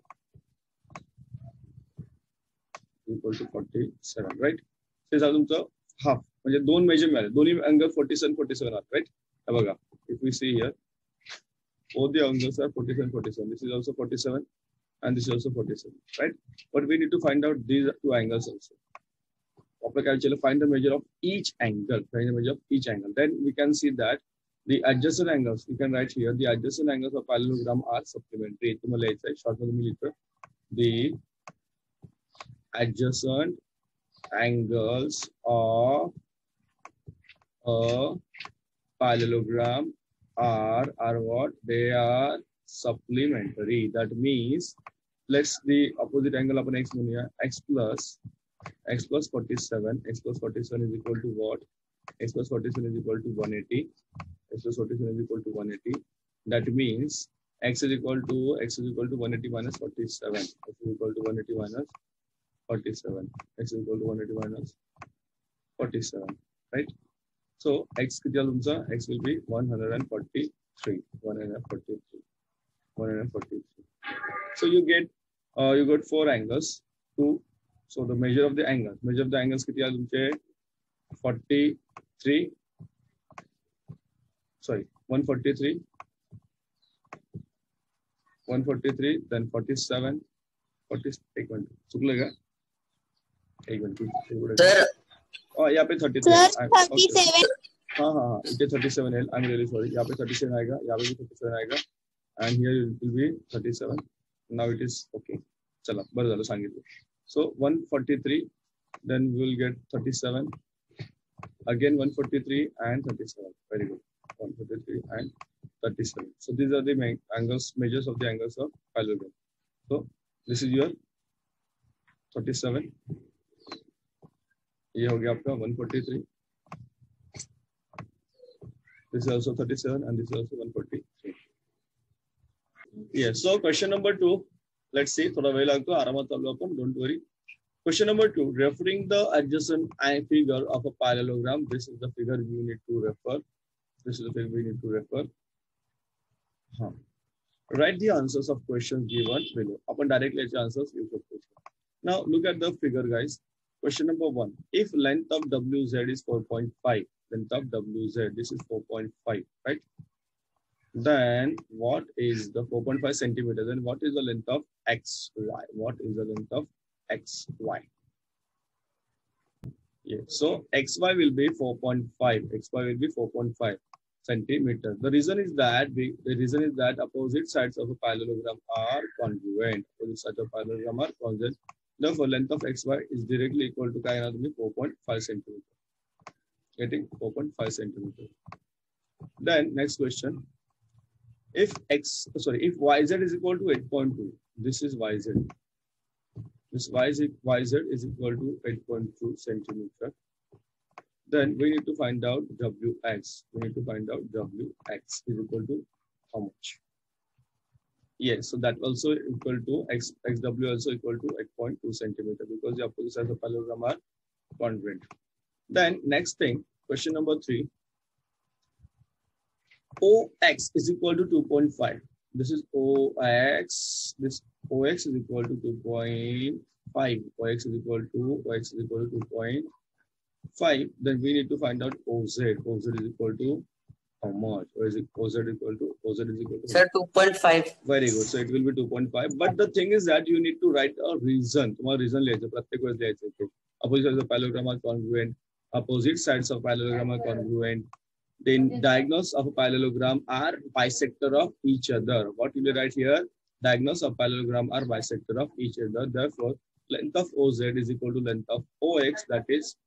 Is equal to 47, right? हे झालं तुमचं half म्हणजे दोन major मिळाले, दोन्ही अँगल 47 47 आहेत, राईट? हे बघा, if we see here, both the angles are 47 47. This is also 47 and this is also 47, right? But we need to find out these two angles also. Find the measure of each angle. Find the measure of each angle. Then we can see that the adjacent angles. We can write here the adjacent angles of parallelogram are supplementary. Short the adjacent angles of a parallelogram are what? They are supplementary. That means let's the opposite angle upon x x plus 47. X plus 47 is equal to what? X plus 47 is equal to 180. X plus 47 is equal to 180. That means x is equal to 180 minus 47. X is equal to 180 minus 47. X is equal to 180 minus 47. Right? So x x will be 143. 143. 143. So you got four angles. So the measure of the angles किती आहे तुमचे 43. Sorry, 143. 143, then 47. 40. एक minute चुकलं का? एक minute sir यहाँ पे 33. हाँ इथे 37 है. I'm really sorry. यहाँ पे 37 आएगा, यहाँ पे भी 37 आएगा, and here it will be 37. Now it is okay. चला बरं झालं सांगितलं. So 143, then we will get 37, again 143 and 37. Very good. 143 and 37. So these are the main angles, measures of the angles of parallelogram. So this is your 37. ये हो गया आपका 143. This is also 37 and this is also 143. Yes. So question number 2. Let's see. थोड़ा वेळ लागतो, आरामात चालू आपण. Don't worry. Question number 2. Referring the adjacent figure of a parallelogram. This is the figure you need to refer. This is the figure we need to refer. Write the answers of questions given below. Upon directly answers you could question. Now look at the figure, guys. Question number 1. If length of WZ is 4.5, length of WZ, this is 4.5, right? Then what is the 4.5 centimeter? Then what is the length of XY? What is the length of XY? Yeah. So XY will be 4.5. XY will be 4.5 centimeter. The reason is that opposite sides of a parallelogram are congruent. Opposite sides of parallelogram are congruent. Therefore, length of XY is directly equal to 4.5 centimeter. Getting 4.5 centimeter. Then next question. If YZ is equal to 8.2, this is YZ. This YZ is equal to 8.2 centimeter. Then we need to find out WX. We need to find out WX is equal to how much? Yes, so that also equal to XW also equal to 8.2 centimeter because the opposite sides of parallelogram are congruent. Then next thing, question number 3. OX is equal to 2.5. This is OX. This OX is equal to 2.5. OX is equal to 2.5. Then we need to find out OZ. OZ is equal to how much? Or is it OZ equal to Sir, 2.5. Very good. So it will be 2.5. But the thing is that you need to write a reason. तुम्हारा reason लिहायचं प्रत्येक वेळेस लिहायचं. Opposite sides of parallelogram are congruent. Opposite sides of parallelogram are congruent. The diagonals of a parallelogram are bisector of each other. What will you write here? Diagonals of parallelogram are bisector of each other. Therefore, length of OZ is equal to length of OX, that is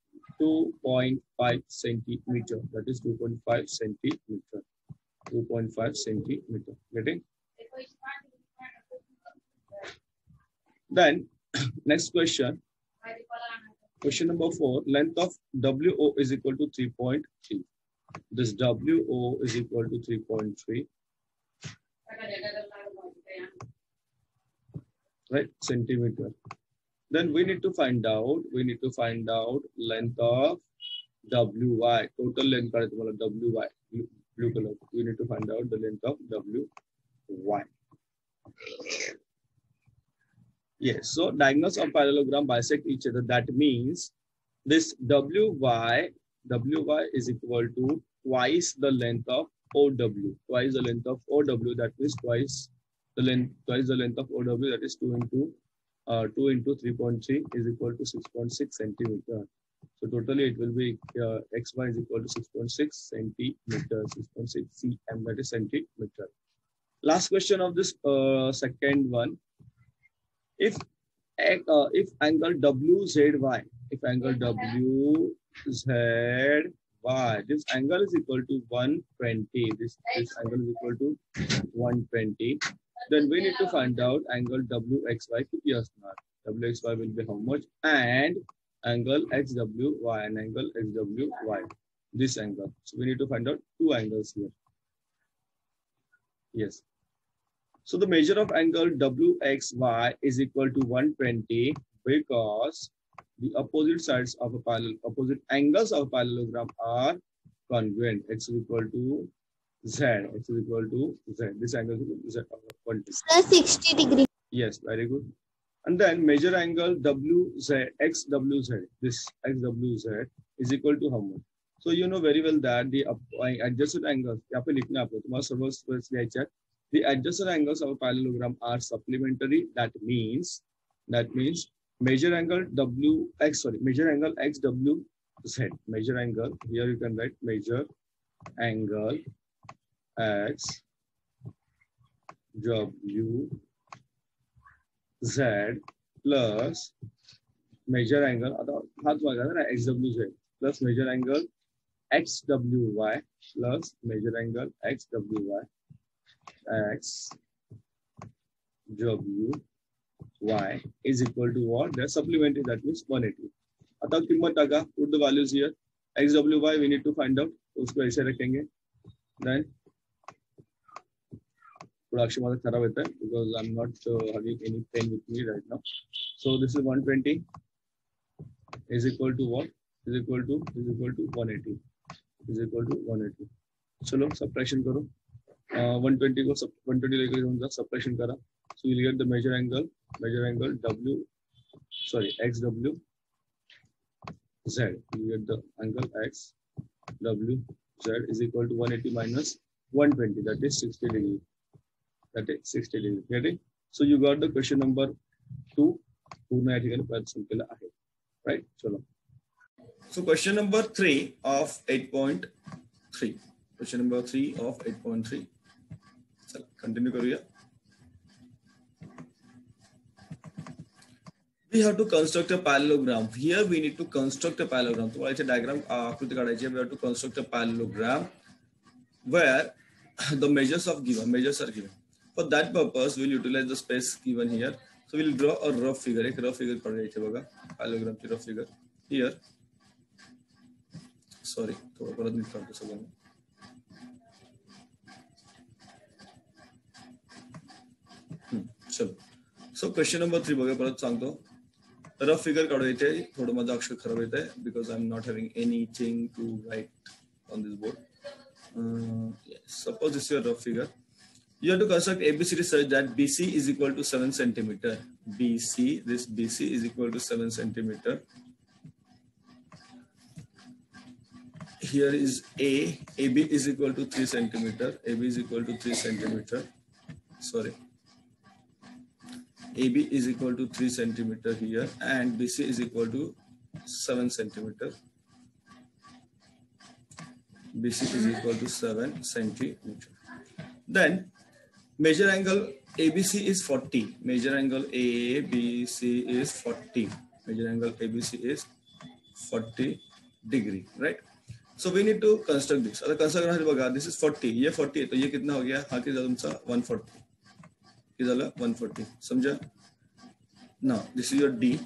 2.5 centimeter. That is 2.5 centimeter. 2.5 centimeter. Getting? Then next question. Question number 4. Length of WO is equal to 3.3. This WO is equal to 3.3. Right, centimeter. Then we need to find out length of WY. Total length का WY. Blue color. We need to find out the length of WY. Yes. So diagonals of parallelogram bisect each other. That means this WY is equal to twice the length of OW. Twice the length of OW. That means twice the length of OW. That is 2 into 3.3 is equal to 6.6 centimeter. So totally it will be XY is equal to 6.6 centimeter, 6.6 cm, that is centimeter. Last question of this second one. If angle WZY, this angle is equal to 120. This angle is equal to 120. Then we need to find out angle WXY to be asnar. WXY will be how much? And angle XWY and angle XWY. This angle. So we need to find out two angles here. Yes. So the measure of angle WXY is equal to 120 because the opposite sides of a opposite angles of a parallelogram are congruent. X is equal to Z. X is equal to Z. This angle is equal to Z of 120. 60 degree. Yes, very good. And then measure angle XWZ. This XWZ is equal to how much? So you know very well that the adjacent angles. The adjacent angles of a parallelogram are supplementary. That means measure angle XWZ. Measure angle. Here you can write measure angle XWZ plus measure angle XWZ plus measure angle XWY plus measure angle XWY XWY is equal to what? They're supplementary, that means 180. Put the values here. XWY we need to find out. उसको ऐसे रखेंगे. Then production was खराब होता है because I'm not having any pen with me right now. So this is 120 is equal to what? Is equal to 180. Is equal to 180. चलो subtraction करो. 120 को 120 लेकर जाऊंगा subtraction करा. So you get the measure angle XWZ. You get the angle XWZ is equal to 180 minus 120. That is 60 degree. Get it? So you got the question number 2. Right? So question number 3 of 8.3. Question number 3 of 8.3. Continue करूया. We have to construct a parallelogram. Here we need to construct a parallelogram. So it's a diagram. We have to construct a parallelogram where the measures are given. For that purpose, we'll utilize the space given here. So we'll draw a rough figure. Parallelogram rough figure here. Sorry. So question number 3 बघा परत सांगतो. Rough figure काढायचे. थोडं माझं अक्षर खराब येत आहे because I'm not having anything to write on this board. Yes. Suppose this is your rough figure. You have to construct ABCD such that BC is equal to 7 centimeter. This BC is equal to 7 centimeter. Here is A. AB is equal to 3 centimeter. AB is equal to 3 centimeter. Sorry. AB is equal to 3 centimeter here, and BC is equal to 7 centimeter. BC is equal to 7 centimeter. Then measure angle ABC is 40. Measure angle ABC is 40. Measure angle ABC is 40 degree, right? So we need to construct this. This is 40. ये 40 है तो ये कितना हो गया? हाँ कितना तुमचा 140. 140 समझा. Now this is your D.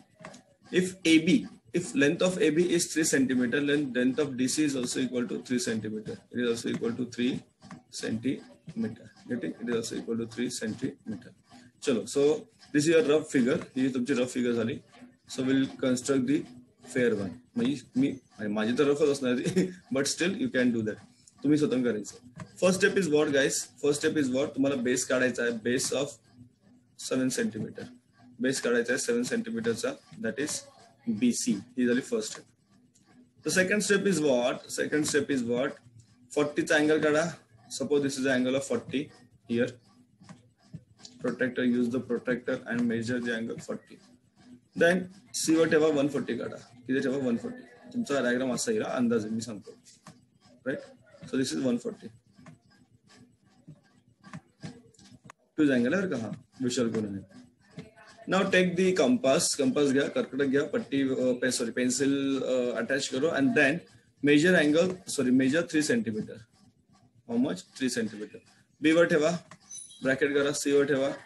If AB, if length of AB is 3 centimeter, then length of DC is also equal to 3 centimeter. It is also equal to 3 centimeter. Getting? It is also equal to 3 centimeter. Chalo. So this is your rough figure. Here is the rough figure zali. So we'll construct the fair one. माझी तर rough असणार, but still you can do that. तुम्ही स्वतः करायचं. First step is what, guys? First step is what? तुम्हाला base काढायचा आहे. Base of 7 centimeter. Base काढायचा आहे 7 centimeter. That is BC. This is the first step. The second step is what? Second step is what? 40 angle kada. Suppose this is the angle of 40 here. Protractor, use the protractor and measure the angle 40. Then see whatever 140 kada. Whatever 140. तुमचा diagram असा येईल अंदाजे मी सांगतो. Right? So this is 140. Two angle है कहाँ? Visual कौन है? Now take the compass. Compass गया, कर्कटक गया, पट्टी sorry pencil attach करो and then measure angle. Sorry, measure 3 centimeter. How much? 3 centimeter. B वर ठेवा, bracket करा, C वर ठेवा,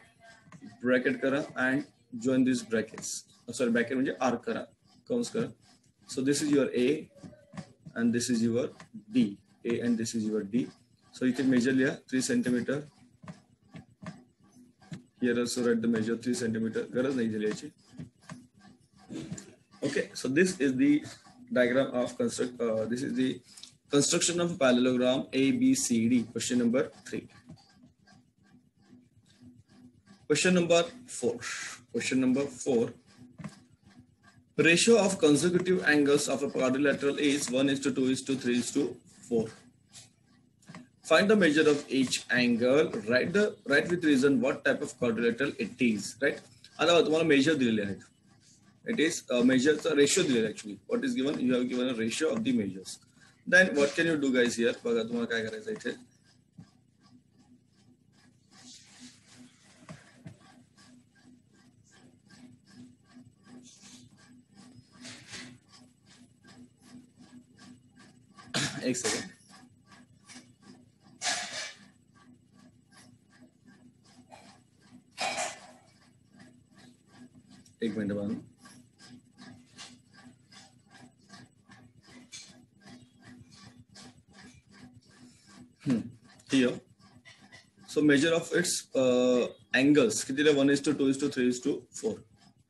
bracket करा and join these brackets. Sorry, bracket म्हणजे arc करा, कंस करा. So this is your A and this is your D. A and this is your D. So you can measure लिया 3 centimeter. Here also write the measure 3 centimeter. गरज नहीं जलियाची. Okay, so this is the diagram of this is the construction of a parallelogram ABCD. Question number 3. Question number 4. Question number 4. Ratio of consecutive angles of a quadrilateral is 1:2:3:4. Find the measure of each angle. Write with reason what type of quadrilateral it is. Right? आता तुम्हाला measure दिलेले आहेत. It is measure the ratio दिलेले actually. What is given? You have given a ratio of the measures. Then what can you do, guys? Here बघा तुम्हाला काय करायचं इथे. एक सेकंड. एक मिनट बाद. Here, so measure of its angles. किती 1:2:3:4,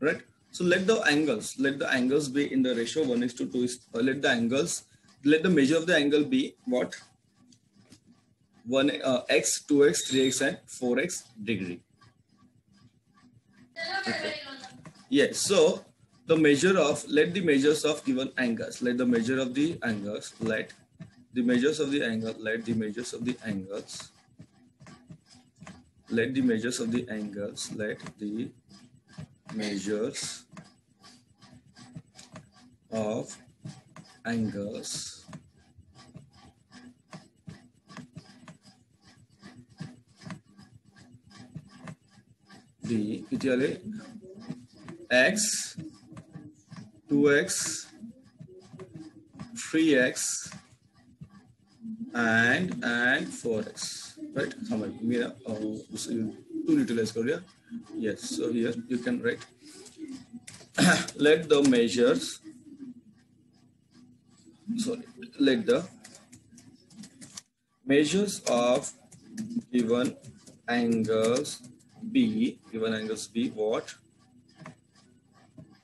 right? So let the angles be in the ratio 1:2. Let the measure of the angle be what? 1x, 2x, 3x, and 4x degree. Okay. Yes. So the measure of let the measures of given angles. Let the measure of the angles. Let the measures of the angle. Let the measures of the angles. Let the measures of the angles. Let the measures of angles be x, 2x, 3x, and 4x. Right? To utilize Korea. Yes. So here you can write. Let the measures. Sorry. Let the measures of given angles be what?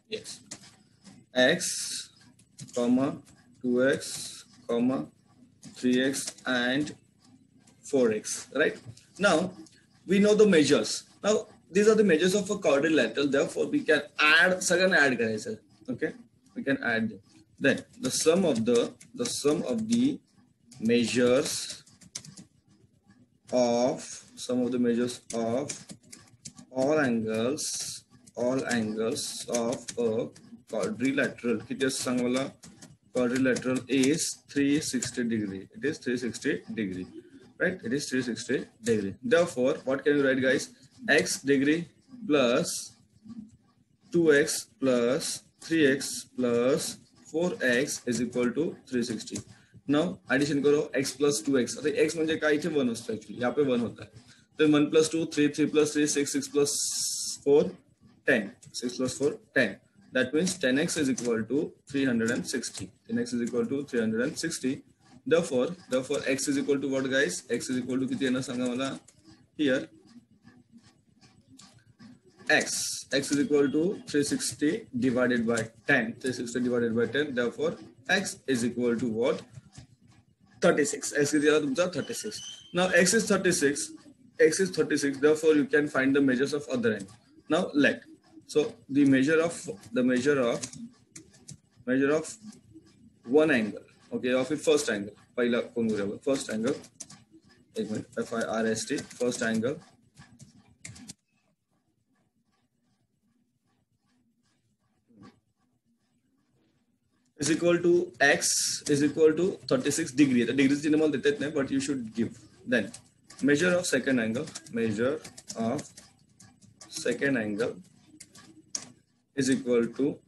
Yes. X, 2x, 3x, and 4x. Right? Now we know the measures. Now these are the measures of a quadrilateral. Therefore, we can add. Second, add guys. Okay, we can add them. Then the sum of the measures of all angles of a quadrilateral. Quadrilateral is 360 degree. It is 360 degree. Right? It is 360 degree. Therefore, what can you write, guys? X degree plus 2x plus 3x plus 4x is equal to 360. Now addition करो x plus 2x. अरे x म्हणजे काय इथे 1 असतो actually. यहाँ पे 1 होता है. तो 1 plus 2, 3, 3 plus 3, 6, 6 plus 4, 10. 6 plus 4, 10. That means 10x is equal to 360. 10x is equal to 360. Therefore, x is equal to what, guys? X is equal to किती आहे ना सांगा मला here. X is equal to 360 divided by 10. 360 divided by 10. Therefore, x is equal to what? 36. X is equal to 36. Now x is 36. X is 36. Therefore, you can find the measures of other angle. Now let. So the measure of one angle. Okay, of the first angle. पहिला कोण बरोबर? First angle. एक minute. FIRST. First angle. Is equal to x is equal to 36 degree. The degrees in the but you should give. Then measure of second angle. Measure of second angle is equal to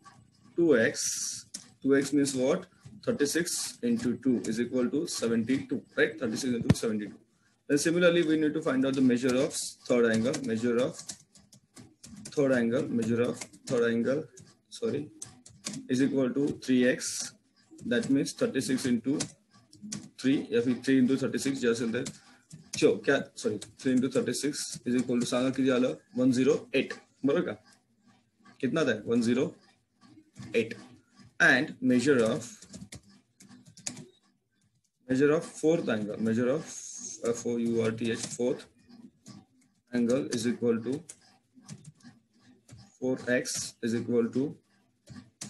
2x. 2x means what? 36 into 2 is equal to 72. Right? 36 into 72. Then similarly, we need to find out the measure of third angle. Measure of third angle. Measure of third angle. Sorry. Is equal to 3x. That means 36 into 3. If 3 into 36 just in there. Sure, 3 into 36 is equal to 108. बरोबर का? कितना था? 108. And measure of fourth angle. Measure of fourth angle is equal to 4x is equal to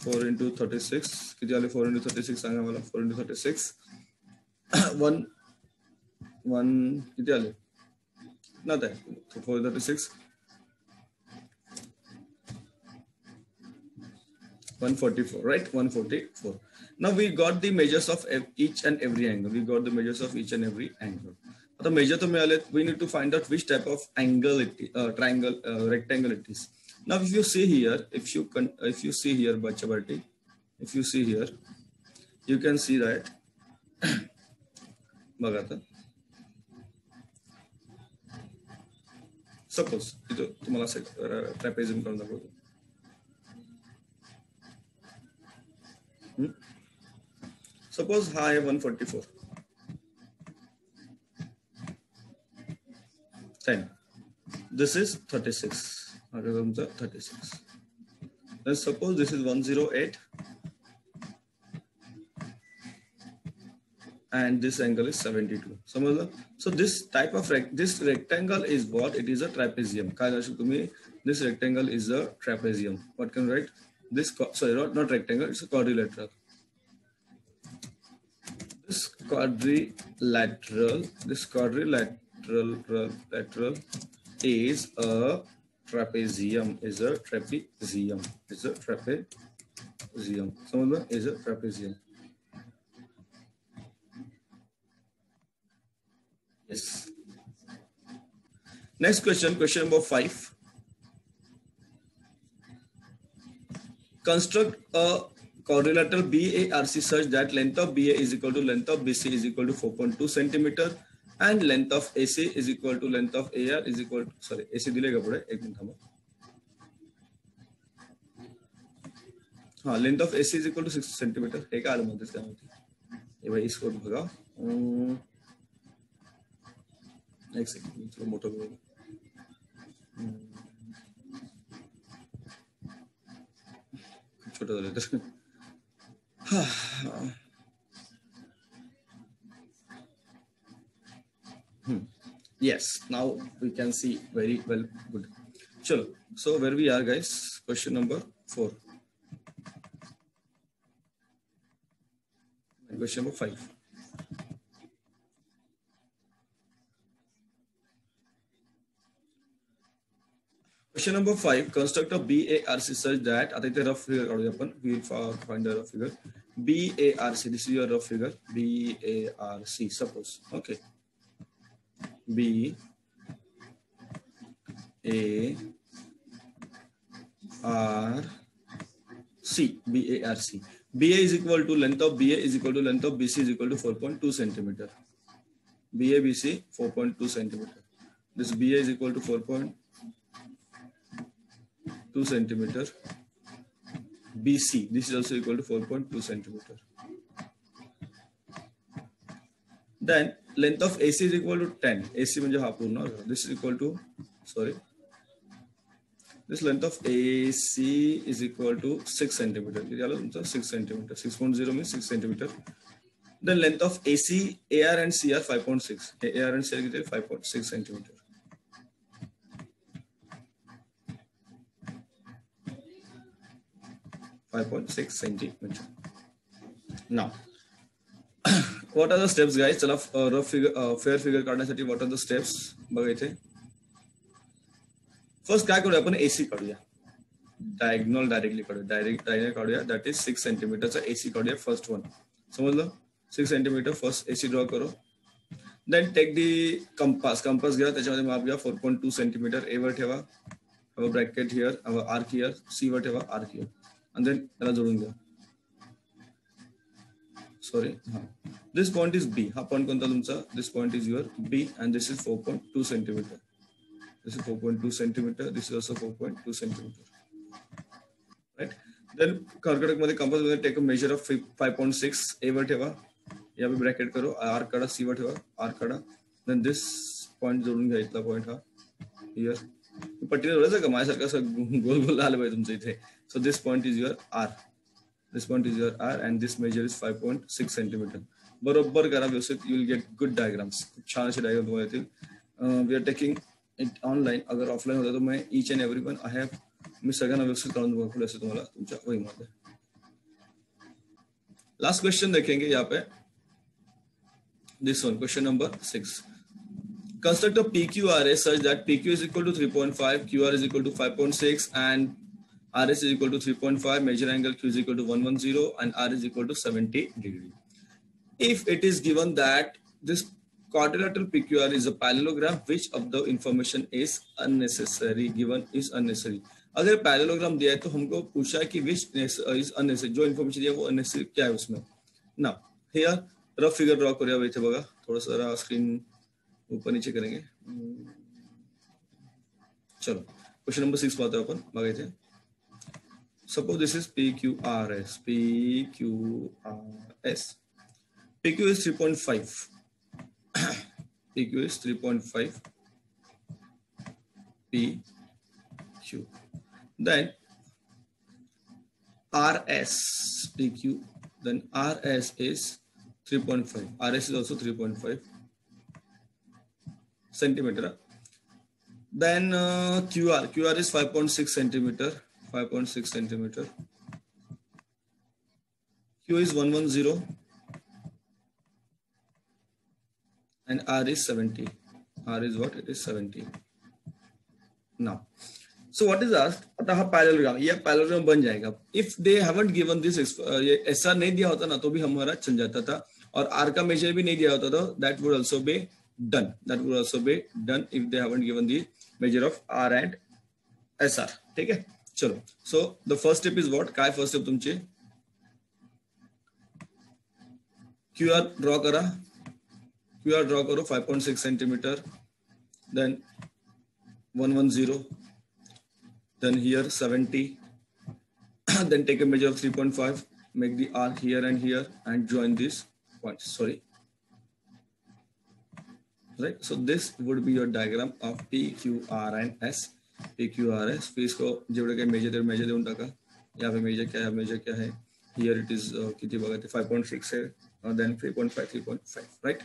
4 into 36. 4 into 36 सांगा मला. 4 into 36. 1 किती आले? not that. 4 into 36. 144, right? 144. Now we got the measures of each and every angle. We got the measures of each and every angle. The measure to we need to find out which type of angle it is, triangle, rectangle it is. Now, if you see here, if you see here, Bachabati, if you see here, you can see that. Suppose trapezium करून दाखवतो. Suppose हा आहे 144. 10. This is 36. 36. Then suppose this is 108 and this angle is 72. So this type of this rectangle is what? It is a trapezium. This rectangle is a trapezium. What can I write? This sorry, not rectangle. It's a quadrilateral. This quadrilateral is a trapezium. Is a trapezium. Is a trapezium. Someone is a trapezium. Yes. Next question. Question number 5. Construct a quadrilateral BARC such that length of BA is equal to length of BC is equal to 4.2 centimeter and length of AC is equal to length of AR is equal to, sorry, AC दिलेगा पुढे एक minute थांबा. हाँ, length of AC is equal to 6 centimeter. हे काय आलं म्हणतेस काय माहिती? हे भाई इसको बघा. एक सेकंड थोड़ा मोठं करू. छोटं झालं तर. Yes, now we can see very well. Good. Chalo. So where we are, guys? Question number 4. Question number 5. Question number 5. Construct a BARC such that आता इथे rough figure काढूया आपण. We will find a rough figure. BARC. This is your rough figure. BARC. Suppose. Okay. BARC. BARC. BA is equal to length of BA is equal to length of BC is equal to 4.2 centimeter. BA BC 4.2 centimeter. This BA is equal to 4.2 2 centimeter. BC, this is also equal to 4.2 centimeter. Then length of AC is equal to 10. AC म्हणजे हा पूर्ण. This is equal to, sorry. This length of AC is equal to 6 centimeter. 6 centimeter. 6.0 means 6 centimeter. Then length of AC, AR and CR 5.6. AR and CR is 5.6 centimeter. Now, what are the steps, guys? चला rough figure, fair figure काढण्यासाठी what are the steps? बघा इथे. First काय करूया आपण AC काढूया. Diagonal directly काढूया. Diagonal काढूया. That is 6 centimeter चा AC काढूया first one. समजलं? 6 centimeter first AC draw करो. Then take the compass. Compass घ्या त्याच्यामध्ये माप घ्या 4.2 centimeter. A वर ठेवा. Have a bracket here. Have a arc here. C वर ठेवा. Arc here. And then त्याला जोडून घ्या. Sorry. This point is B. हा point कोणता तुमचा? This point is your B and this is 4.2 centimeter. This is 4.2 centimeter. This is also 4.2 centimeter. Right? Then कर्कटक मध्ये compass मध्ये take a measure of 5.6. A वर ठेवा. या पे bracket करो. R काढा. C वर ठेवा. R काढा. Then this point जोडून घ्या. इथला point हा. Here. पट्टीने जोडायचं का माझ्यासारखं असं गोल गोल आलं पाहिजे तुमच्या इथे. So this point is your R. This point is your R and this measure is 5.6 centimeter. बरोबर करा व्यवस्थित. You will get good diagrams. छान असे diagram तुम्हाला येतील. We are taking it online. अगर offline होता तो मैं each and everyone I have मी सगळ्यांना व्यवस्थित काढून दाखवलं असे तुम्हाला तुमच्या वहीमध्ये. Last question देखेंगे यहाँ पे. This one, question number 6. Construct a PQRS such that PQ is equal to 3.5, QR is equal to 5.6, and RS is equal to 3.5, major angle Q is equal to 110, and R is equal to 70 degree. If it is given that this quadrilateral PQR is a parallelogram, which of the information is unnecessary? Given is unnecessary. अगर parallelogram दिया है तो हमको पूछा है कि which is unnecessary. जो information दिया है वो unnecessary क्या है उसमें? Now here rough figure draw करूया वही थे बघा. थोड़ा सा screen ऊपर नीचे करेंगे. चलो क्वेश्चन नंबर 6 पाते हैं अपन बघा इथे. Suppose this is PQRS. PQRS. PQ is 3.5. PQ is 3.5. PQ. Then RS. PQ. Then RS is 3.5. RS is also 3.5 centimeter. Then QR. QR is 5.6 centimeter. 5.6 centimeter. Q is 110 and R is 70. R is what? It is 70. Now, so what is asked? अतः parallelogram. यह parallelogram बन जाएगा. If they haven't given this, ये ऐसा नहीं दिया होता ना तो भी हमारा चल जाता था. और R का measure भी नहीं दिया होता था. That would also be done. That would also be done if they haven't given the measure of R and SR. ठीक है? चलो. So the first step is what? काय first step तुमचे? QR draw करा. QR draw करो 5.6 centimeter. Then 110. Then here 70. Then take a measure of 3.5. Make the arc here and join these points. Sorry. Right. So this would be your diagram of P, Q, R and S. PQRS. फिर इसको जेवढे काही major देऊन टाका. यहाँ पे major क्या है? Here it is किती बघा ते 5.6 है. Then 3.5, 3.5. Right.